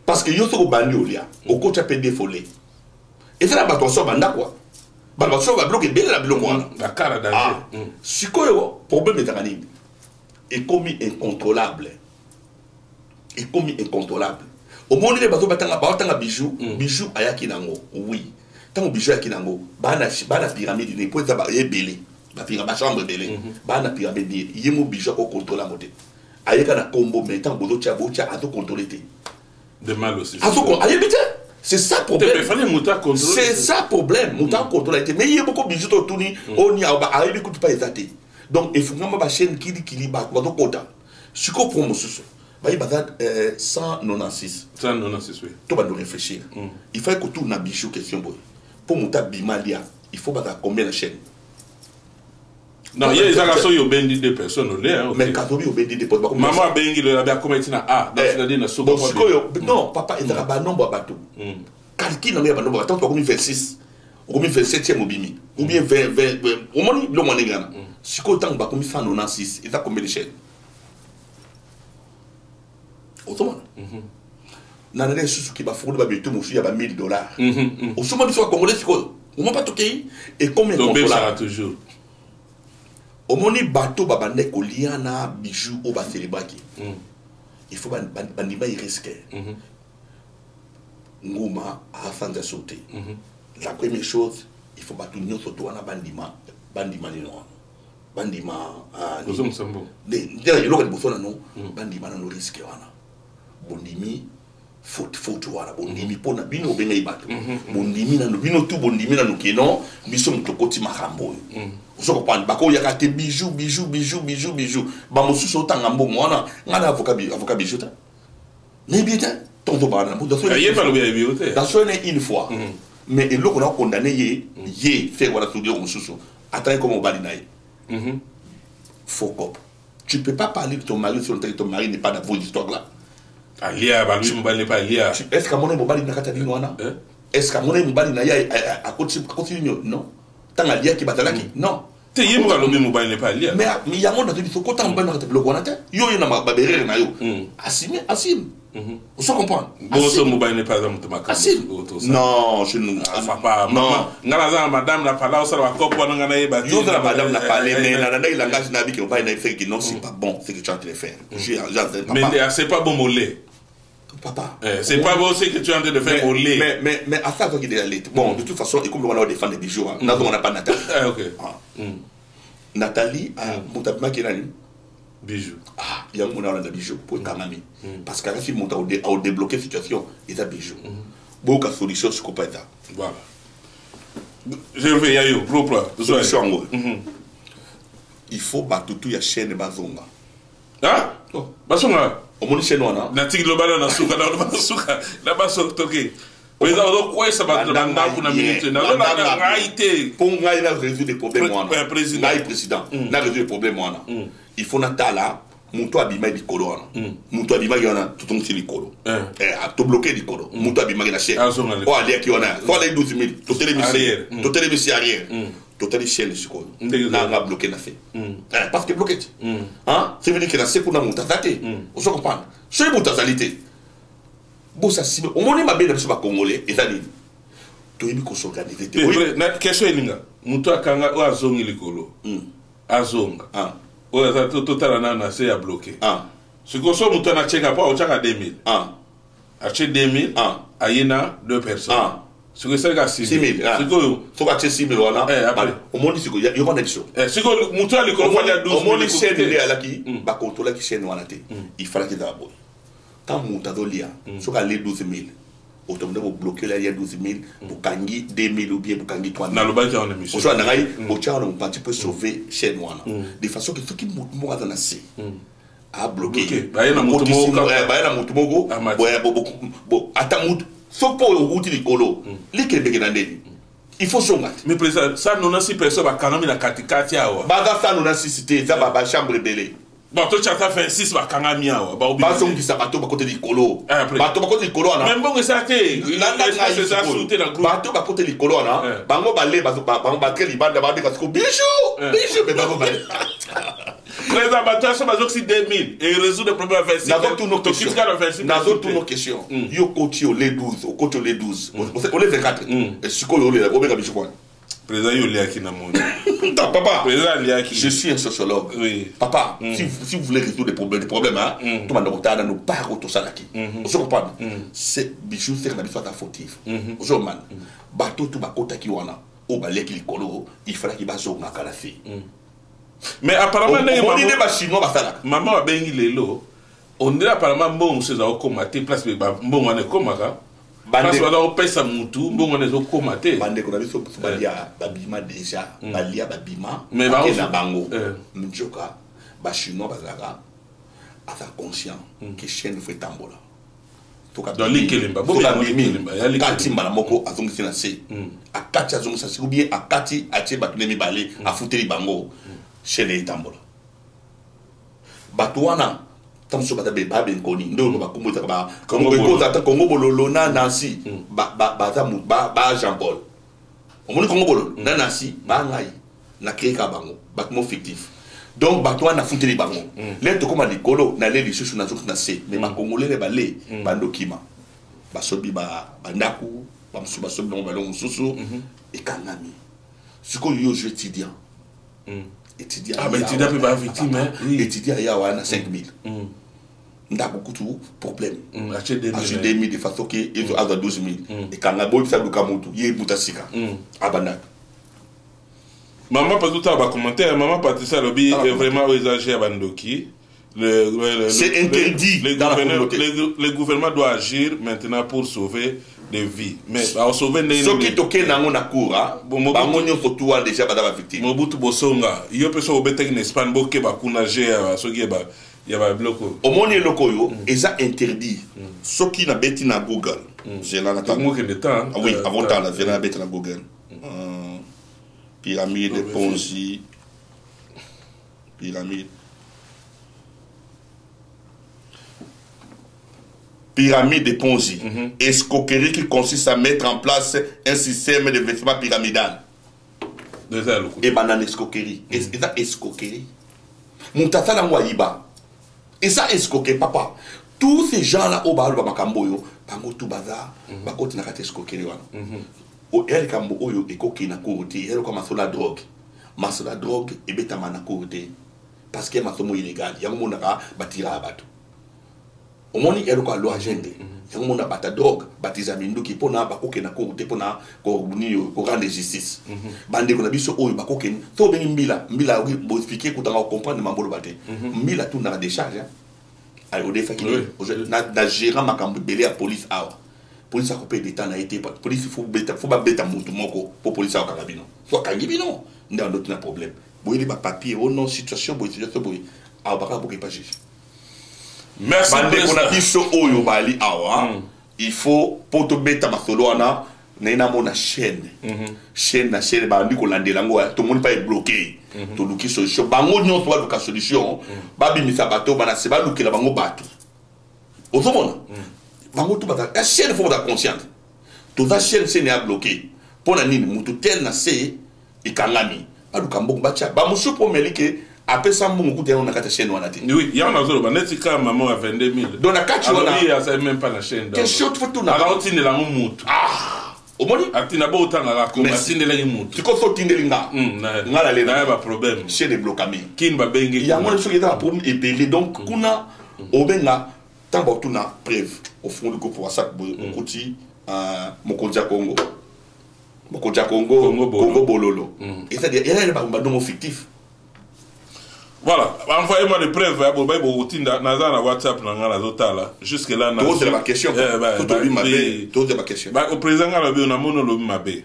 parce que yo soko bandi olia okotya mpe defole ezala bato baso bandakwa bato baso babloke ebele na biloko wana bakara danger sikoyo problème ezaka nini ekomi incontrôlable omoni nde bato batanga bijou bijou ayaki nango oui ntango bijou ayaki nango bana pyramide ne po eza ebele bachambre ebele bana pyramide ye mo bijou akocontrôle yango te ayeka na kombo mais ntango bozotya azocontrôle te de mal aussi ayebi te c'est ça problème c'est ça problème muta contrôle te mais ye boko bijou to tuni oni ayebi kutu pa eza te donc efungama bachaîne kilikili bato bazokota siko pour mosusu bayi baza 196 oui to bando réfléchir il faut que tout na bijou question boy pour muta bimalia il faut baza combien la chaîne non il y a des actions yo bendi deux personnes mais quand on bendi deux personnes maman bengi le abia kometina donc na soko non papa il a ba nombre bateau calcul na ba nombre bateau comme 26 ou comme 27e obimi ou bien 20 au moins le moins ngana siko tant ba comme 196 il a combien de chaînes autrement na na susu ki ba fulu ba betu musu ya ba $1000 au suma biso congolais siko on m'a pas toqué et combien contrôle toujours au moni bateau babande koliana bijou au ba célébraki il faut bandima il risque nguma a fanda sauter la première chose il faut battu nyoso to wana bandima ni no bandima nous sommes sambo de il loka bosona no bandima na no risque wana bondimi faute wana bondimi pona bino benga ibato bondimi na no bino tu bondimi na no keno biso mutokoti makambo soko pan bako yaka te bijou ba mosusu otanga mbongo wana ngana avocat bijou ta mais bien ton to bana dans une fois mais et loko na condamné ye fait wala tout dire mosusu attends comment bali naï faux cop tu peux pas parler de ton mari sur le territoire, ton mari n'est pas dans vos histoires là alia ba lui mbali pas alia est-ce que mon bali na kata dino wana est-ce que mon bali na ya à continue non tant alia ki batalaki non te yimo ka lomi mobile ne pas alia mais yango na te biso ko tant mbali na kata bloko wana te yo na ba berere na yo asime on se comprend bon so mobile ne pas za mutuma ka non je ne papa non ngala za madame na pala osala ba kopo na ngana yeba yo za madame na parler mais na langage na bi que pas na fait que non c'est pas bon c'est que tu es en train de faire mais c'est pas bon mollet papa c'est pas bon c'est que tu es en train de faire mollet mais à ça qui est allé bon de toute façon et comme on a défendre des bijoux on n'a pas Nathalie OK Nathalie mutabima kirani bijou il y a mon de bijou pour kamami parce que si monta au débloquer situation il a bijou beaucoup de solutions ce qu'on peut être voilà je vais yayo propre solution il faut battre tout ya chaîne bazonga basonga omoni chaîne wana na tigi global na suka na baso toke président do quoi ça va dans kuna minute na na ngaité pour ngai na résoudre des problèmes wana président na résoudre des problèmes wana il faut natala muto abima likolo wana muto abima yana tutongi likolo a to bloquer likolo muto abima na chaîne o ali ki wana so ali 12000 to télé misi arrière to télé chaîne siko na nga bloquer na fait parce que bloquer c'est veut dire que la c'est pour na muta tate on se comprend c'est muta salité bosa sibe o moni mabe na biso ba congolais ezali to yibi ko s'organiser te na question elinga muto akanga o azongi likolo azonga o za total na c'est à bloquer ce qu'on soit muto na cheka pa o chaka 2000 acheter 2000 ayena deux personnes ce que c'est ga 6000 ce que faut acheter 6000 wala o moni siko ya yo connexion ce que muto aliko fali ya 12 o moni chaîne de alaki ba contrôler ki chaîne wana te il fallait que d'abord quand muta dolia soka les 12000 automatiquement bloquer là il y a 12000 pour kangi 2000 ou bien pour kangi 3000 na loba on émission on na ngai o tcha on parti peut sauver chaîne wana de façon que tout qui mo ka na se a bloquer ba yana mutumogo bo ata mutu so po o uti likolo likebeke na ndeni il faut songa mais président ça non si personne va quand même la katikati awa baza ça non cité ça ba chambre belé bon to chata fait 6 va kangami awa ba obi ba songi sa bato ba côté likolo bato ba côté likolo na même bon ça té c'est ça sauter dans groupe bato ba côté likolo na bango balé ba ke libanda ba bika ko bijou mais bango balé président bato ba zoxi 2000 et résout le problème 26 nazo tous nos questions yo coach les 12 au coach les 12 on les 24 et siko yo le obeka bijou quoi président yo liaki na monde papa président liaki je suis un sociologue oui papa si vous voulez résoudre des problèmes hein tout le monde dans nos parents tout ça là qui on se comprend c'est bijou c'est na soit fautif on man bato tout ba kota ki wana o ba leki likolo il fallait qu'il baso na kala fi mais apparemment on dit des chinois ba sala maman ba bengi lelo on dit apparemment bon c'est za okomate place ba bon wana komaka parce que on pèse mutu bon on est okomate bande ko na biso balia babima déjà balia babima mais na bango njoka ba chinois ba zaka asa conscient que chaîne fait tambola dans l'ikelimba bon kati mbala moko azongisi na se akati azongisa se ou bien akati atie bato nemi balé afuteli bango chaîne tambola bato wana tamso bata be babe nkoni ndo ba kumbuta ba Congo bololo na nasi ba Jean Paul omoni Congo bololo na nasi ba ngai na créer ka bango batmo fictif donc bato wana futeli bango les to koma likolo na le lisusu na zoku na se mais ba congolais le balé bandokima basobi ba bandaku ba musuba sobi no balon mususu et kanami siko yo je étudiant étudiant ah mais étudiant peut pas victime étudiant ya wana 5000 nda beaucoup tout problème acheter 2000 de façon que ils ont 12000 et quand la boy ça du kamutu yé butasika abana maman pas tout à commentaire maman Patricia Lobi est vraiment exagéré bandoki c'est interdit le gouvernement doit agir maintenant pour sauver des vies mais pour sauver des ce qui toqué nango na coura bamonyo fotua déjà ba victime Mobutu Bosonga yo peso obeteki en Espagne boke ba kunager soki ba ya ba bloko omoni loko yo eza interdit ce qui na beti na Google j'ai là attends moi que de temps oui avant temps là j'ai na beti na Google pyramide de Ponzi pyramide de Ponzi escroquerie qui consiste à mettre en place un système de versement pyramidal et banane escroquerie et ça escroquerie mutatala ngwaiba et ça escroquerie papa tous ces gens là au balo makambo yo bango tout bazar bakoti na kate escroquerie wana o el kambo oyo ekoki na côté el comme masola drogue et beta mana côté parce que masomo illégal yango monaka batira bato omoni el ko lo agende yango mona bata drogue batiza minduki pona bakoke na côté pona ko buniyo ko rendre justice bande ko na biso oyo bakoke to bengi mbila oui bo expliquer ko tanga comprendre mambolo bate mbila tout na décharge ay o defa ki na gérant makambo belé à police awa police a coupé d'état na été police faut ba beta mutu moko pour police a kangabino soit kangibino nda d'autres na problème boyeli ba papier oh non situation boy a baka boke pas juge merci bande ko na biso oyo bali awa il faut pour to beta masolo wana na mona chaîne na chaîne ba ndi ko landela ngo to moni pas bloqué to luki solution bango nyonso ba luka solution ba bimisa bato bana se ba lukela bango bato ozomona bango tout bata la chaîne faut être consciente toute la chaîne c'est n'est bloqué pour la nini mutu tel na se ikangami ba luka mbongo bacha ba musu pour melike après ça mbongo kuté on a kata chaîne wana te oui il y a on a zolo baneti ka maman à 22000 donc na kati wana il y a même pas la chaîne quelle chose faut tout na rautine la mutu omoni atina bo tanga la ko matindela ki mutu tiko so tindelinga ngala le na ba problème chaîne est bloqué kin ba bengi il y a moins de choses qui dans problème et belé donc kuna obenga tambo tuna preuve au fond du groupe WhatsApp okoti mokonja Congo bololo et c'est-à-dire il y a un nom fictif voilà envoyez-moi des preuves bo bay bo tinda naza na WhatsApp na ngala zotala jusque là na pose la question pose la question ba au président ngala bi na mono lobi mabe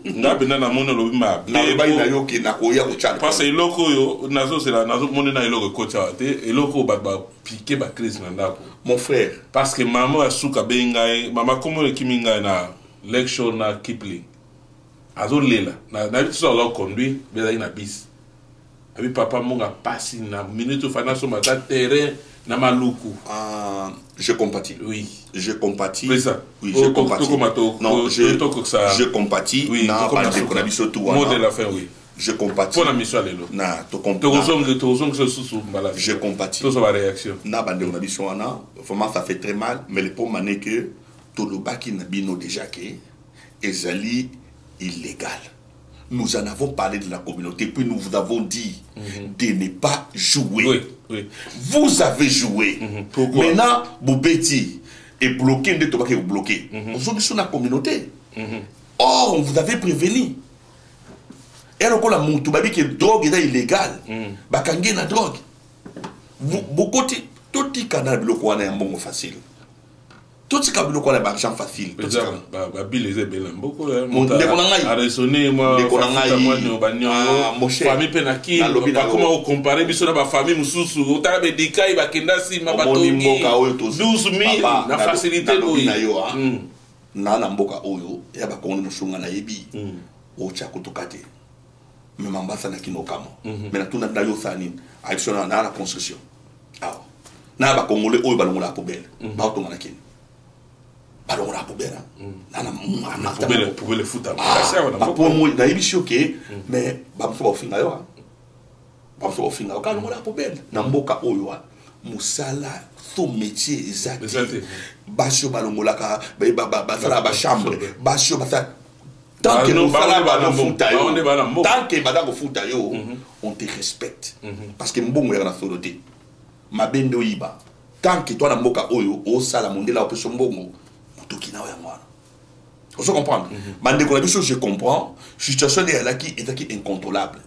ngabe na mono lobi mabe na ba ina yoki na ko ya ko chat parce que iloko yo nazo c'est là nazo mono na iloko ko chat iloko ba piquer ba crise na ndako mon frère parce que maman asuka bengai mama komo kiminga na lecture na Kipling azolela na biso azo conduire beza na bis abi papa monga pasi na minute fana so mata terrain na maluku. Je compatis. Oui. Je compatis. Oui, ça. Oui, je compatis. Non, je compatis. Oui, na bande ko na biso tout wana. Mot de la fin, oui. Je compatis. Pour la mission lelo. Na to compatis. Je compatis. Tout ça va réaction. Na bande ko na biso wana, vraiment ça fait très mal, mais le point mané que tout le baki na bino déjà que ezali illégal. Nous en avons parlé de la communauté, puis nous vous avons dit de ne pas jouer. Oui, oui. Vous avez joué. Pourquoi? Maintenant, Boubeti est bloqué, de Tobaki est bloqué. Nous sommes sur la communauté. Or, on vous avait prévenu. Et alors, la Moutoubabi qui est drogue est illégale. Bakangi na drogue. Beaucoup de tout le canal bloqué est un bon facile. Tout ce qui est bloqué est argent facile. Babi les ébélins beaucoup. A raisonné moi. Famille penaki. Pas comment on compare biso na ba famille mususu. Otala bedika ibakenda si mabatongi. 12,000 na facilité boy. Na mboka oyo ya ba kongo musunga na yebi. O cha kutokate. Mais mambasa na kinokamo. Mais na tuna ndayo sani. Action na la construction. Ah. Na ba kongole oyo balongola la poubelle. Ba otonga na kini. Balongola la poubelle. Na poubelle le foot. Pour moi na yebi choqué mais ba mso ba finga yo. Ba mso ba finga ka longola la poubelle. Na mboka oyo musala son métier exact. Basho balongola ka ba sala ba chambre. Basho ba sala tant que nous faisons tant que madame futa yo on te respecte parce que mbongo ya na soloté mabendo yiba tant que toi na mboka oyo o sala mondela opeso mbongo motoki na ya mwana on se comprendre bande ko la biso je comprends situation est là qui est incontrôlable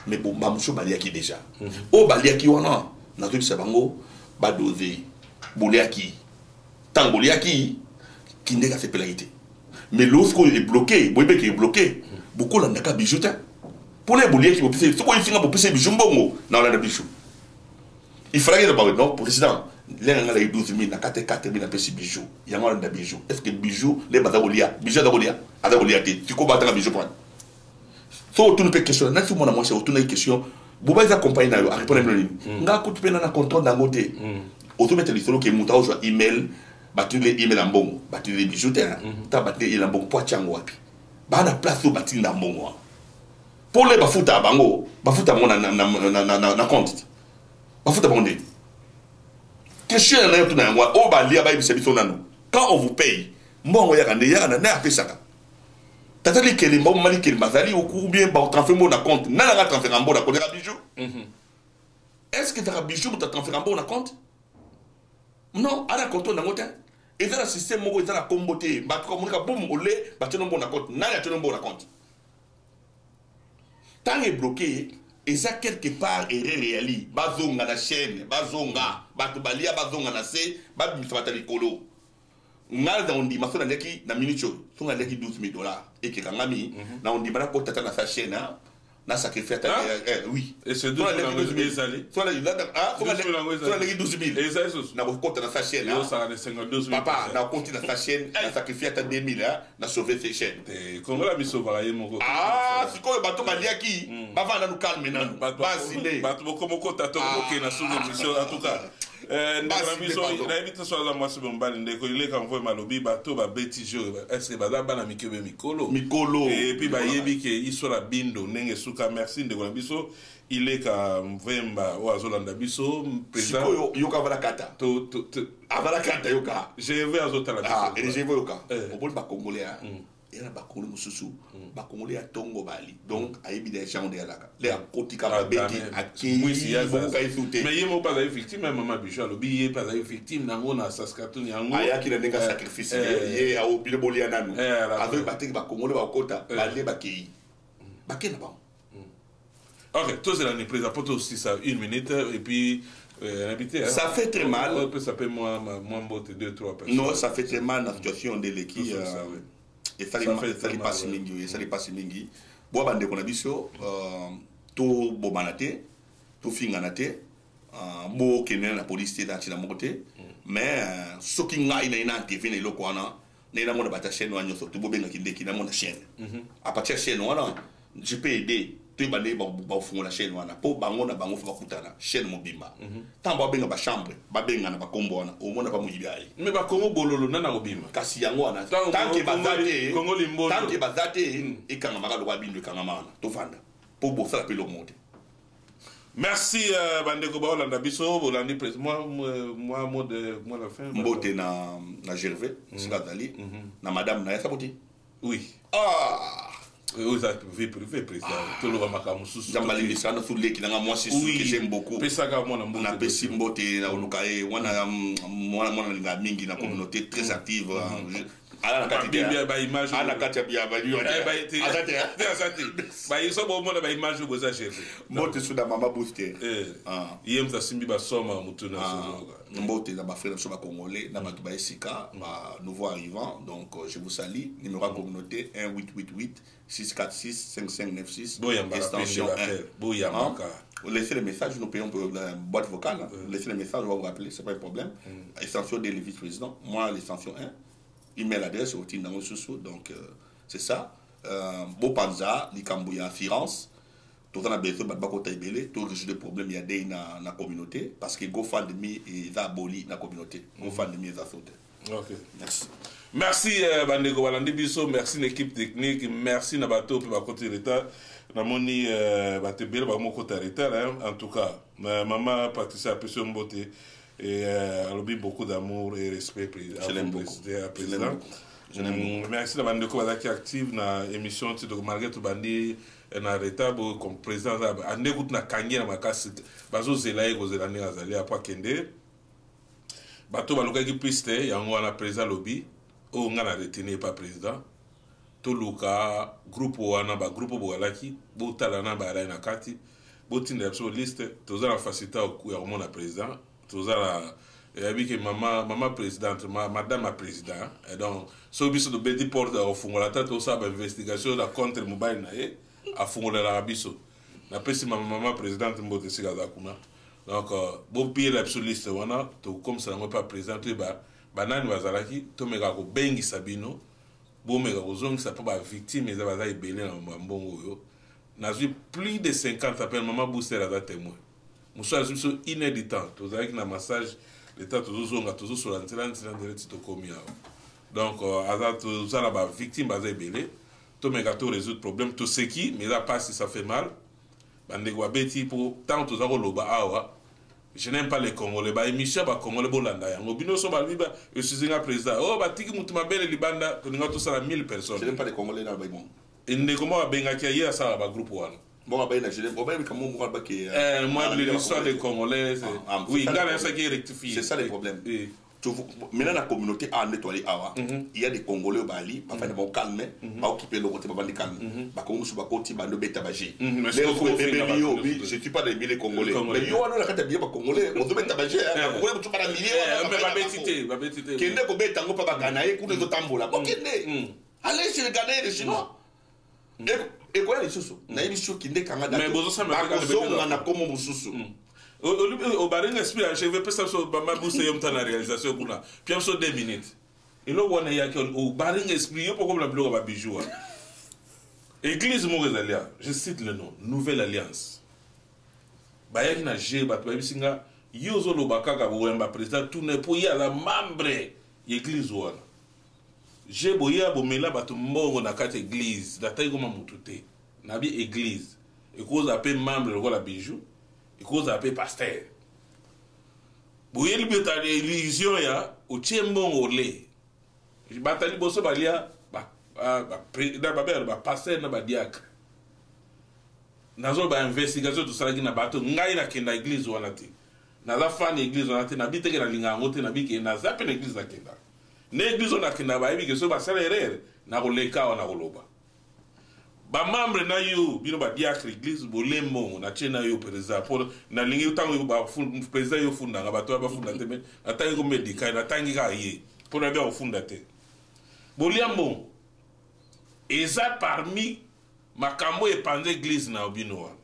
mais bon mamuso baliaki déjà o baliaki wana na to bisa bango ba doser boliaki tant boliaki qui n'est qu'à ses pénalités. Mais lorsqu'il est bloqué, vous voyez qu'il est bloqué, beaucoup d'en a qu'à bijouter. Pour les bouliers qui vont pisser, c'est quoi il finit pour pisser bijou bongo dans la bijou. Il fallait que le non, président, les gens ont 12 000, 4 000 à pisser bijou. Il y a un bijou. Est-ce que bijou, les badagolia, bijou d'agolia, tu comprends un bijou point. So, tu ne peux questionner, n'a-t-il mon amour, c'est autour d'une question. Vous pouvez accompagner à répondre à une n'a pas coupé dans la contrôle d'un côté. Automatique, il faut que mon tao soit email. Battu les emails en bon, battu les bijoutiers, t'as battu les en bon poitiango wapi. Bah na place où battu en bon. Pour les bafuta bango, bafuta mon na compte. Bafuta bonde. Question na tout na ngwa, o ba lia ba ibisebi sonano. Quand on vous paye, mbongo ya na apesaka. Tata li keli mbongo mali keli mazali ou bien ba transfert mon na compte. Na nga transfert en bon na compte bijou. Est-ce que t'as bijou ou t'as transfert en bon na compte? Non, à la contour d'un côté. Et dans le système, il y a la comboté. Comme on a boum, on l'est, il y a un compte. N'a pas un bon compte. Tant est bloqué, et ça quelque part est réel. Bazonga la chaîne, bazonga, batubalia, bazonga na se, babisatali kolo. Ngal on dit, ma soeur n'a qui, na minute, son a qui $12,000. Et qui a mis, na on dit, ma côte à sa chaîne, na sacrifié oui. Et c'est 12 000 allés. Soit la 12 000. Et ça, na compte na sa chaîne. Papa, na compte na sa chaîne, na sacrifié ta 2 000, na sauvé ses chaînes. Comment la mission va y mon ah, c'est quoi le bateau maliaki? Bava na nous calme nan. Basile. Bateau comme compte à ton OK na sous mission en tout cas. Est-ce que bazaba mikebe mikolo et puis ba yebi ke isola bindo nenge suka merci de biso il est ka mvemba o azolanda biso président yoka varakata to avarakata yoka je vais azotala biso et je vais yoka o bol ba congolais era ba congolais mususu ba congolais ya tongo bali donc ayebi des gens de la les kotika ba beti aki mais yemo pas victime maman bicho lobi pas victime nango na Saskatoon yango ayaki na ndenga sacrifice ye a obile bolia nanu avec batiki ba congolais ba kota balé ba ki ba kena ba. Ok, toi c'est l'année président pour toi aussi ça 1 minute et puis ça fait très mal. Ça peut moins botte 2-3 personnes. Non, ça fait très mal la situation de l'équipe. Et ça les passe mingi, ça les passe mingi. Bois bande qu'on a biso, tout bobanate, tout finganate, beau qui n'est la police dans la montée, mais ce qui n'a ina TV n'est le quoi ne na mona bata chaîne wanyo so to bobenga kindeki na mona chaîne à partir de chaîne wana je peux aider to bande ba fungo la chaîne wana po bango na bango fa kutana chaîne mobimba tamba benga ba chambre ba benga na ba kombo wana o mona ba mujibai mais ba kongo bololo na mobimba kasi yango wana tant que bazate kongo limbondo tant que bazate e kanga makalo ba bindu kanga mana to fanda po bo ça pelo monter. Merci bandeko ba Olanda biso bolandi moi la fin mbote na Gervais Sikazali na madame na Saboti oui oui ça vie privée président tout le makamu susu jambali lisana sur leki na moi c'est que j'aime beaucoup pesaka mwana mbote na pesi mbote na olukae wana mwana linga mingi na communauté très active ala na kati ya ba image ala kati ya ba liyo ba iso bo mona ba image bo za chef mbote suda mama booster yem ta simbi ba soma mutuna so mbote na ba frère so ba congolais na ba ba esika ba nouveau arrivant donc je vous salue numéro de communauté 1888 646 5596 extension 1 boyamaka. Vous laissez le message, nous payons pour la boîte vocale. Vous laissez le message, on va vous rappeler, c'est pas un problème. Extension de vice-président, moi l'extension 1. Email adresse au team dans sous donc c'est ça. Bopanza, Likambouya, Firenze. Tout en a besoin de bakota ibele, tout résoudre des problèmes il y a des dans la communauté parce que GoFundMe et aboli la communauté. GoFundMe est sauté. OK. Merci. Merci bandeko balandi biso, merci l'équipe technique, merci na bato pe ba côté l'état. Na moni batebele ba mo côté l'état en tout cas. Maman Patricia Pesson Mbote et alobi beaucoup d'amour et respect président. Merci la bande de qui active na émission de malgré tout bandi na l'état comme président ande gout na kangi na makasi bazo zelaye ko zelane azali apa kende bato baluka ki piste yango wana président lobby o nga na retenir pas président to luka groupe wana ba groupe bo walaki bo tala na ba na kati bo tinda absolu liste to za la facilité ku ya mona président to za la et que maman présidente madame la présidente et donc so biso de bedi porte au fungola tata au saba investigation la contre mobile na a fungola la biso na pesi maman présidente mbote sikaza kuna donc bon pied l'absoliste wana to comme ça pas président ba banani bazalaki to meka ko bengi sabino bo meka ko zongi ça pas victime za baza ibele na mbongo yo na plus de 50 appels maman booster à témoin muso so inédit to zaki na massage l'état toujours zonga toujours sur l'antenne de to komia donc aza to ça la victime baza ibele to meka to résoudre problème to ce qui mais là pas si ça fait mal bande kwa beti pour tant to za ko loba awa. Je n'aime pas les Congolais. Bah, émission, bah, Congolais, bolanda. Yango bino so ba liba, je suis un président. Oh, bah, tiki mutuma belle libanda, to ninga to sala 1000 personnes. Je n'aime pas les Congolais dans le baïmon. Et ne comment benga kia hier ça ba groupe one. Bon, bah, je n'aime pas comment on va qui. Moi, l'histoire des Congolais, oui, gars, ça qui est rectifié. C'est ça le problème. Maintenant, la communauté a nettoyé Awa. Il y a des Congolais au Bali, pas de bon calme, pas occuper le côté de calme. Pas comme je suis pas côté de Betabagé. Je suis pas des milliers Congolais. Mais yo, on a quand bien Congolais, on doit Betabagé. Congolais, tu parles milliers. Mais Betité. Qui n'est pas Betango, pas Ganaï, pour les autres tambours. Allez chez les Ghanais et les Chinois. Et quoi les sous? Naïm sous qui n'est qu'un gars. Mais bon, ça m'a fait on a comme mon sous. Au barin esprit je vais pas ça sur ma booster yom ta na réalisation kuna puis en so 2 minutes et là on y a au barin esprit yo comme la blog ba bijou église Morezalia je cite le nom Nouvelle Alliance ba yaki na je ba bisinga yo zo lo bakaka bo wemba président tout ne pour ya la membre église wana je boya bo mela ba to mbongo na kati église da tayi goma mutute na bi église et cause appel membre le la bijou et cause appelé pasteur. Bouye libeta de illusion ya o tiembon olé. Batali boso balia ba président ba pasteur na ba diacre. Nazo ba investigation to sala na bato ngai na kenda église wana te. Na la fan église wana te na biteke na linga ngote na bike na zape na église na kenda. Na église na kenda ba bike so ba sala erreur na roleka wana roloba. Ba membre na yo bino ba diacre église bolembo na chena yo président pour na lingi tango ba président yo funda nga bato ba funda te mais atangi ko médical na tangi ka ye pour na ba funda te boliambo eza parmi makambo e pande église na obino wa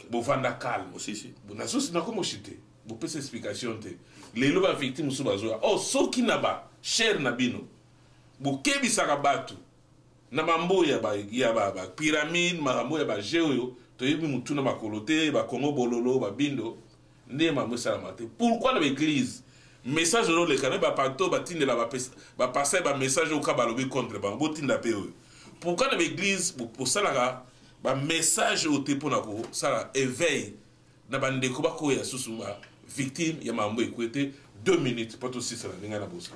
bo fanda calme aussi si bo na so na ko moshite bo pesa explication te lelo ba victime so bazoa oh so ki na ba cher na bino bokebisaka bato na mambo ya ba pyramide mambo ya ba géo to yebi mutu na makolo te ba Congo bololo ba bindo nde mambo salama te. Pourquoi dans l'église message no le kana ba pato ba tindela ba passer ba message au kabalobi contre ba botinda pe o. Pourquoi dans l'église pour salaka ba message au te pona ko sala éveil na bande ko ba ko ya susuma victime ya mambo ekwete 2 minutes pas aussi ça la na bosa.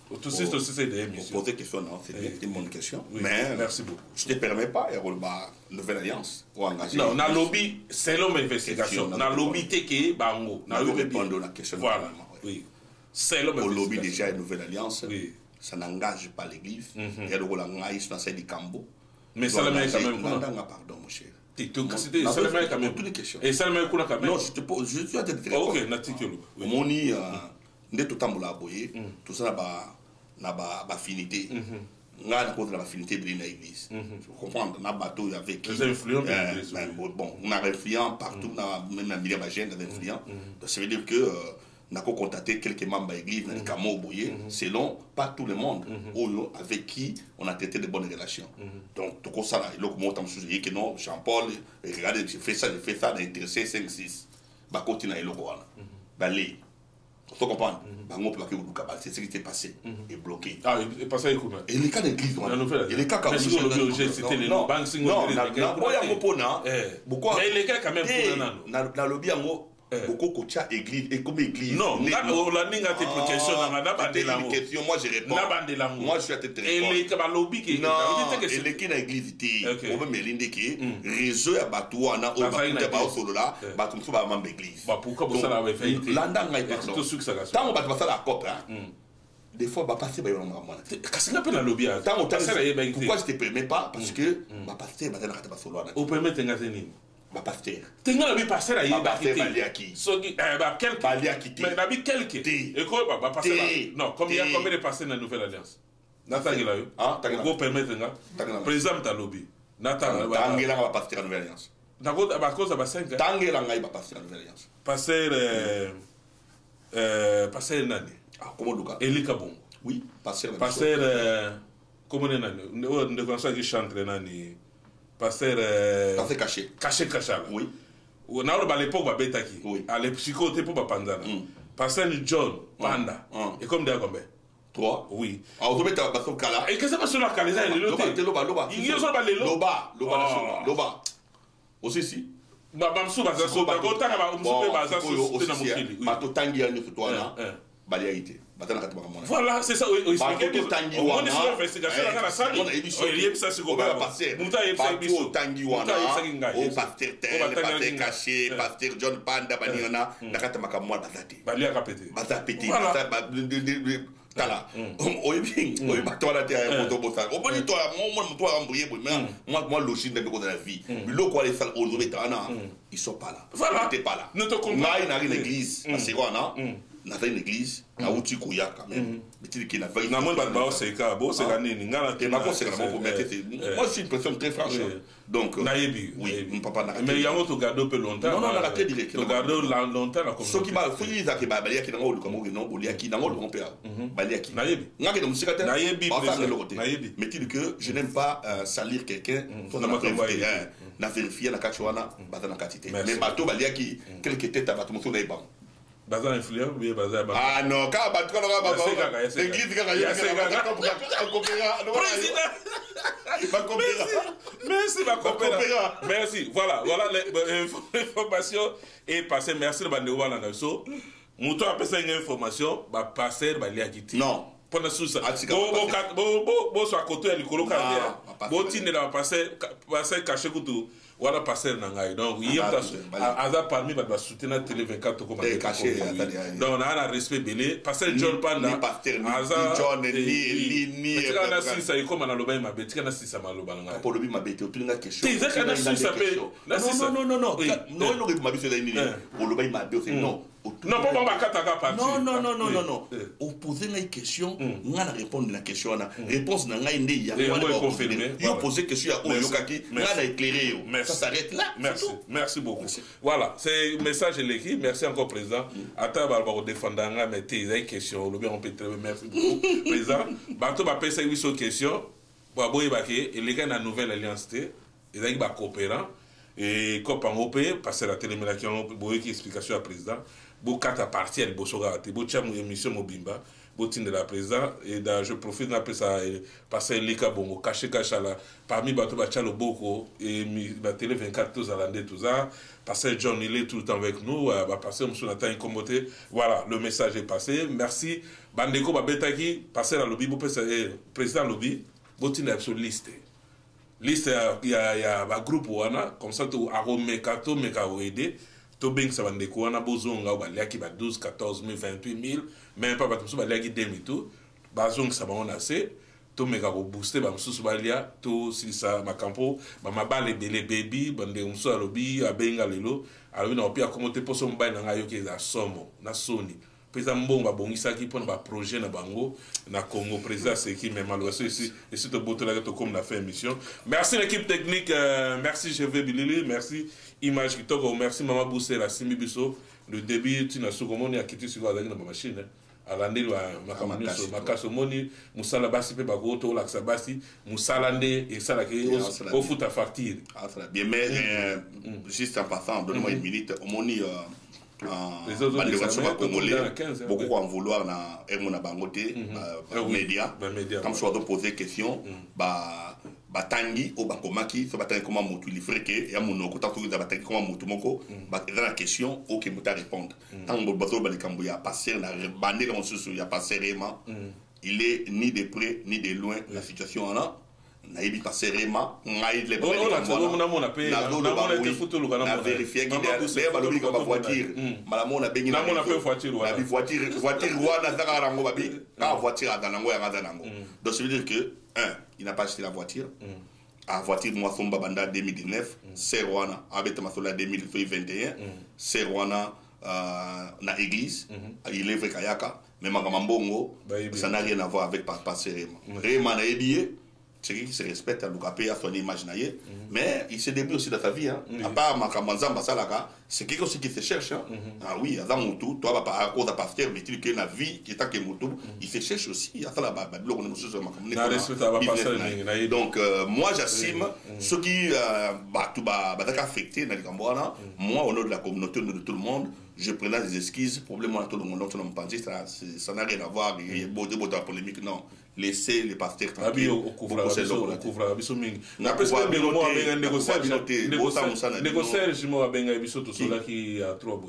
Aussi, c'est des émissions. Poser question, non, c'est une bonne question. Oui, mais merci beaucoup. Je ne te permets pas, il y a une nouvelle alliance ou engagé. Non, on a lobby, c'est l'homme investigation. On a lobby teke bango. On a répondu à la question. Voilà. Oui. C'est l'homme investigation. Au lobby déjà une nouvelle alliance. Oui. Ça n'engage pas l'église. Il y a le rôle d'engagement dans celle du Cambo. Mais ça le met quand même. Pardon, mon cher. C'était ça le met quand même. Toutes les questions. Et ça le met quand même. Non, je suis à te dire. Ok, natikelo. Mon ni nde tout temps la boyer, tout ça na ba affinité. Nga na cause de la affinité de l'église. Tu comprends, na bateau avec qui. Les influents bon, on a influents partout, même dans milieu bagène des influents. Donc ça veut dire que n'a qu'à contacter quelques membres de l'église dans les camo boyer, selon pas tout le monde avec qui on a traité de bonnes relations. Donc tout ça là, il a comment t'as sujet que non, Jean-Paul, regardez, j'ai fait ça, d'intéressé 5 6. Ba continuer le quoi. Balé. Tu comprends? Bango peut pas que c'est ce qui s'est passé est bloqué. Ah, il passé écoute. Et les cas d'église, et les cas comme c'était les banques non, mais les cas quand même na lobby yango beaucoup kocha église et comme église. Non, la ninga te question na bandelango. Question moi je réponds. Na bandelango. Moi je suis à te répondre. Et les ka lobby qui non, et les qui na église té. On peut melinde qui réseau ya batu wana o ba solo là, batu so ba membre église. Bah pourquoi pour ça la fait? Landa ngai pardon. Tout succès ça. Tant on va passer la cop hein. Des fois, va passer par un moment. Qu'est-ce qu'on appelle la lobby? Pourquoi je ne te permets pas? Parce que va passer, va te passer solo. Au permet de va passer. Tenga la passer là, il va passer Baliaki. Bah quelques. Baliaki. Mais la vie quelques. Et quoi va passer là? Non, combien de passer dans la nouvelle alliance? Nathalie là. Ah, vous permettez nga. Président ta lobby. Nathalie. Tangela va passer dans la nouvelle alliance. D'accord, à cause de 5 Tangela va passer dans la nouvelle alliance. Passer nani? Ah, comment Luka? Elika Bongo. Oui, passer. Comment nani? Ne connaissons qui chante nani? Passer caché. Caché. Oui. On a à l'époque Babetaki. Oui. À l'époque psychoté pour Pandana. Passer John Panda. Et comme d'ailleurs combien? 3. Oui. Ah, on peut mettre un kala. Et qu'est-ce que c'est sur la calisa? Loba. Il y a sur le Loba. Aussi si. Bamsou baza so ba kota ba msupe baza so tena mukili. Bato tangi ya nyoto twana. Baliaité. Batana kataba kamona. Voilà, c'est ça. Oui, expliquer que tangi wana. On est sur investigation là la salle. On est ça c'est quoi? Muta yebisa biso. Tangi wana. O pasteur tel, pasteur caché, pasteur John Panda baniona nakata makamwa bazati. Balia kapete. Bazapeti. Tala. Oui, toi là t'es un moto bossa. Au bon toi moi embrouillé moi logique de la vie. Le quoi les salles aux métana, ils sont pas là. Voilà. T'es pas là. Ne te comprends pas. Il y a une église, c'est quoi non? Na une église, na uti koya quand même. Mais tu dis qu'il a pas. Na moi ba c'est ka bo c'est la nini ngala te na c'est vraiment pour mettre. Moi je suis une personne très franche. Donc naïbi. Oui, mon papa na. Mais yamo to gardo peu longtemps. Non, la tête direct. To gardo longtemps la communauté. Ce qui va faut dire que ba balia qui na ngolo comme non bolia qui na ngolo mon père. Balia qui. Naïbi. Ngake de musika te. Naïbi. Naïbi. Mais tu dis que je n'aime pas salir quelqu'un sans la vérifier. Na vérifier na kachwana bata na katité. Mais bato balia qui quelque tête à bato mo na ibam. Baza influent ou bien baza ba. Ah non, quand ba toi là ba. L'église quand il y a Merci ma compère. Merci. Voilà l'information est passée. Merci de bande wana na so. Muto a passé une information, ba passer ba li akiti. Non. Pendant sous ça. Bo so akoto ya likolo ka dia. Bo tine la passer caché kutu. Voilà passer nangai donc il y a hasard parmi ba soutenir télé 24 comme caché donc on a un respect belé passer John Panda hasard John ni kana si ça comme na loba ma beti kana si ça ma loba nga pour lobi ma beti o tlinga question non non no ma biso da ni pour loba ma beti non Non, pas ma kataka parti. Non. Opposer une question, on a répondre à la question. Réponse n'a pas été confirmée. Il a posé question à Oyokaki, on a éclairé. Ça s'arrête là. Merci beaucoup. Voilà, c'est le message de l'équipe. Merci encore, Président. Attends, on va défendre une question. Merci beaucoup, Président. Bateau va passer une question. Il y a une nouvelle alliance. Il y a un coopérant. Et comme on peut passer la télémédiation, il y a une explication à président. Beaucoup de parties, il y a une émission mobimba, beaucoup de la président. Et je profite de ça, passer les cas, bon, caché là. Parmi les bateaux, beaucoup, et la télé 24, tous à l'année, tout ça. Passer John, il est tout le temps avec nous. Passer M. Nathan Incomoté. Voilà, le message est passé. Merci. Bandeko, Babetaki, passer la lobby, président lobby, beaucoup de absolue liste. Liste, il y a un groupe comme ça, tu as aidé. Tu as ça va on a besoin de 12, 14 000, 28 000, même pas comme ça, il y a 2 000 tout. Bazon ça va on a assez. Tu as booster, tu si ça ma campo, ma balle les baby, bande on soit lobby, à benga lelo, alors on a pu accommoder pour son bain dans ayo qui est à Somo, na Sony. Président Mbongo bongisa qui pour un projet na bango na Congo président c'est qui même malheureusement ici et c'est au bout de la comme la fait émission. Merci l'équipe technique, merci GV Bilili, merci Image Kitoko, merci Maman Boussé la Simi Bisso, le début tu n'as souvent a quitté sur la machine à l'année la makasomoni musala basi pe bagoto la sabasi musalande et ça la au foot à facture. Bien mais juste en passant donne-moi une minute omoni les autres congolais beaucoup en vouloir na ermona bangote média comme soit de poser question batangi au bakomaki so batangi comment motu livrer que ya monoko tant que batangi comment motu moko ba la question auquel muta répondre tant que bato balikambo ya passer na bandé dans ce ya passer vraiment il est ni de près ni de loin la situation là naïbi passer vraiment ngai les na vérifier qu'il est balobi comme voiture malamo na bengi na voiture wana zaka rango babi ka voiture adanango ya ngadanango donc ça veut dire que il n'a pas acheté la voiture a voiture moi somba banda 2019 serwana abeta masola 2021 serwana na église il est vrai kayaka mais makamambongo ça n'a rien à voir avec passer vraiment na ebié c'est qui se respecte à l'Ukapé, à son image, mais il se débrouille aussi dans sa vie. À part Makamanzamba Salaka, c'est quelque chose qui se cherche. Ah oui, à Zamutu, toi, à cause de pasteur, mais tu que la vie qui est à Kemutu, il se cherche aussi. Donc, moi, j'assume ceux qui affectés dans les Cambouana, moi, au nom de la communauté, au nom de tout le monde, je prenais des excuses, problème à tout le monde, ça n'a rien à voir, il y a beaucoup de polémiques, non. Laissez les pasteurs tranquilles.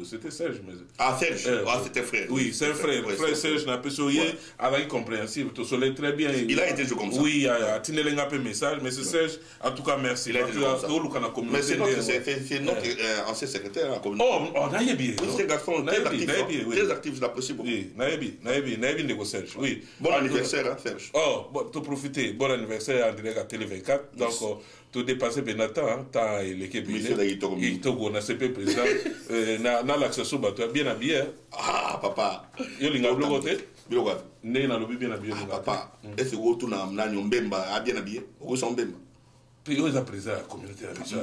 C'était Serge. Ah, Serge, c'était frère. Oui, c'est un frère. Frère Serge n'a pas sourié, avec compréhensible, tout cela très bien. Il a été comme ça. Oui, il a tenu un peu message, mais c'est Serge, en tout cas, merci. Il a été comme ça. Mais c'est notre ancien secrétaire à la communauté. Oh, n'a bien. C'est garçon très actif, je l'apprécie beaucoup. Oui, Naïbi Nego Serge. Oui. Bon anniversaire, Serge. Oh, tu profiter. Bon anniversaire en direct à Télé 24. Donc, tu dépasses Benata, tu as l'équipe. Il Togo, na CP président. Na l'accession, tu es bien habillé. Ah, papa. Il y a un blocoté. Blocoté. Né dans le bien habillé. Papa, est-ce que tu as un Mbemba bien habillé? Ou son Mbemba? Puis, ils ont président la communauté. Ce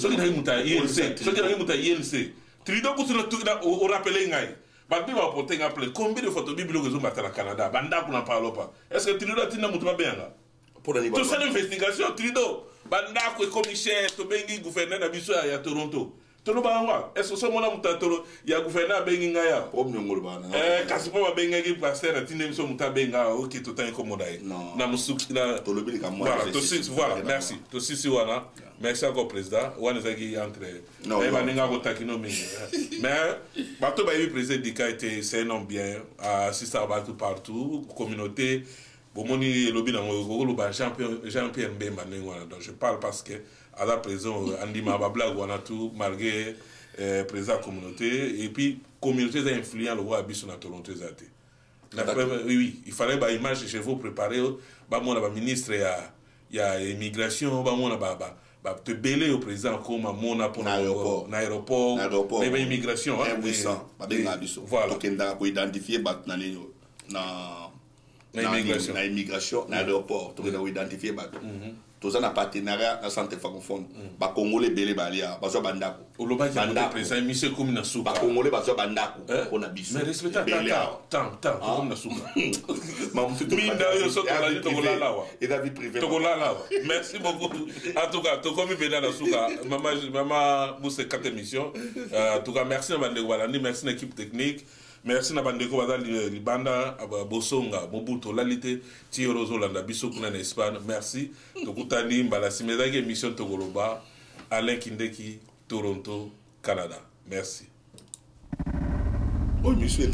qui est INC. Trudeau, on rappelle Ngaï. Bandi va porter un appel. Combien de photos bibliques ont battu au Canada? Banda qu'on n'en parle pas. Est-ce que Trudeau a tenu à bien là? Pour tout ça, l'investigation, Trudeau. Banda qui est commissaire, tu es gouverneur d'Abissou à Toronto. Est-ce que ce moment il y a gouverneur Bengingaya? Kasipo Bengi pasteur, Tinem Somuta Benga, qui tout est incommodé. Non, voilà, merci. Merci encore, président. Wanezaki entre. Non, mais, bateau Baïbi, président Dika était, c'est un homme bien, assistant à partout, communauté. Bomoni lobby dans le Jean-Pierre Mbemba. Donc je parle parce que à la présent Andy Mababla ou tout malgré président communauté et puis communauté a influé le roi Abisson à Toronto Zate. Oui, il fallait bah image chez vous préparer bah mon ministre il y a immigration bah mon te belé au président comme mona pour l'aéroport mais immigration voilà donc on identifier na immigration na aéroport to identifier tous en partenariat na santé francophone ba congolais belé balia bazo bandako olobaji le président monsieur comme na souka ba congolais bazo bandako on a biso mais respecte tant comme na souka minda yo soto la to kolala wa et la vie privée to kolala wa merci beaucoup en tout cas to comme bena na souka mama pour ces 4 émissions en tout cas merci na bande walandi merci na équipe technique. Merci na bandeko bada libanda bosonga mobuto lalite ti rozolanda biso kuna na Espagne merci tokutani mbala simezaki émission Tokoloba Alain Kindeki Toronto Canada merci. Oh monsieur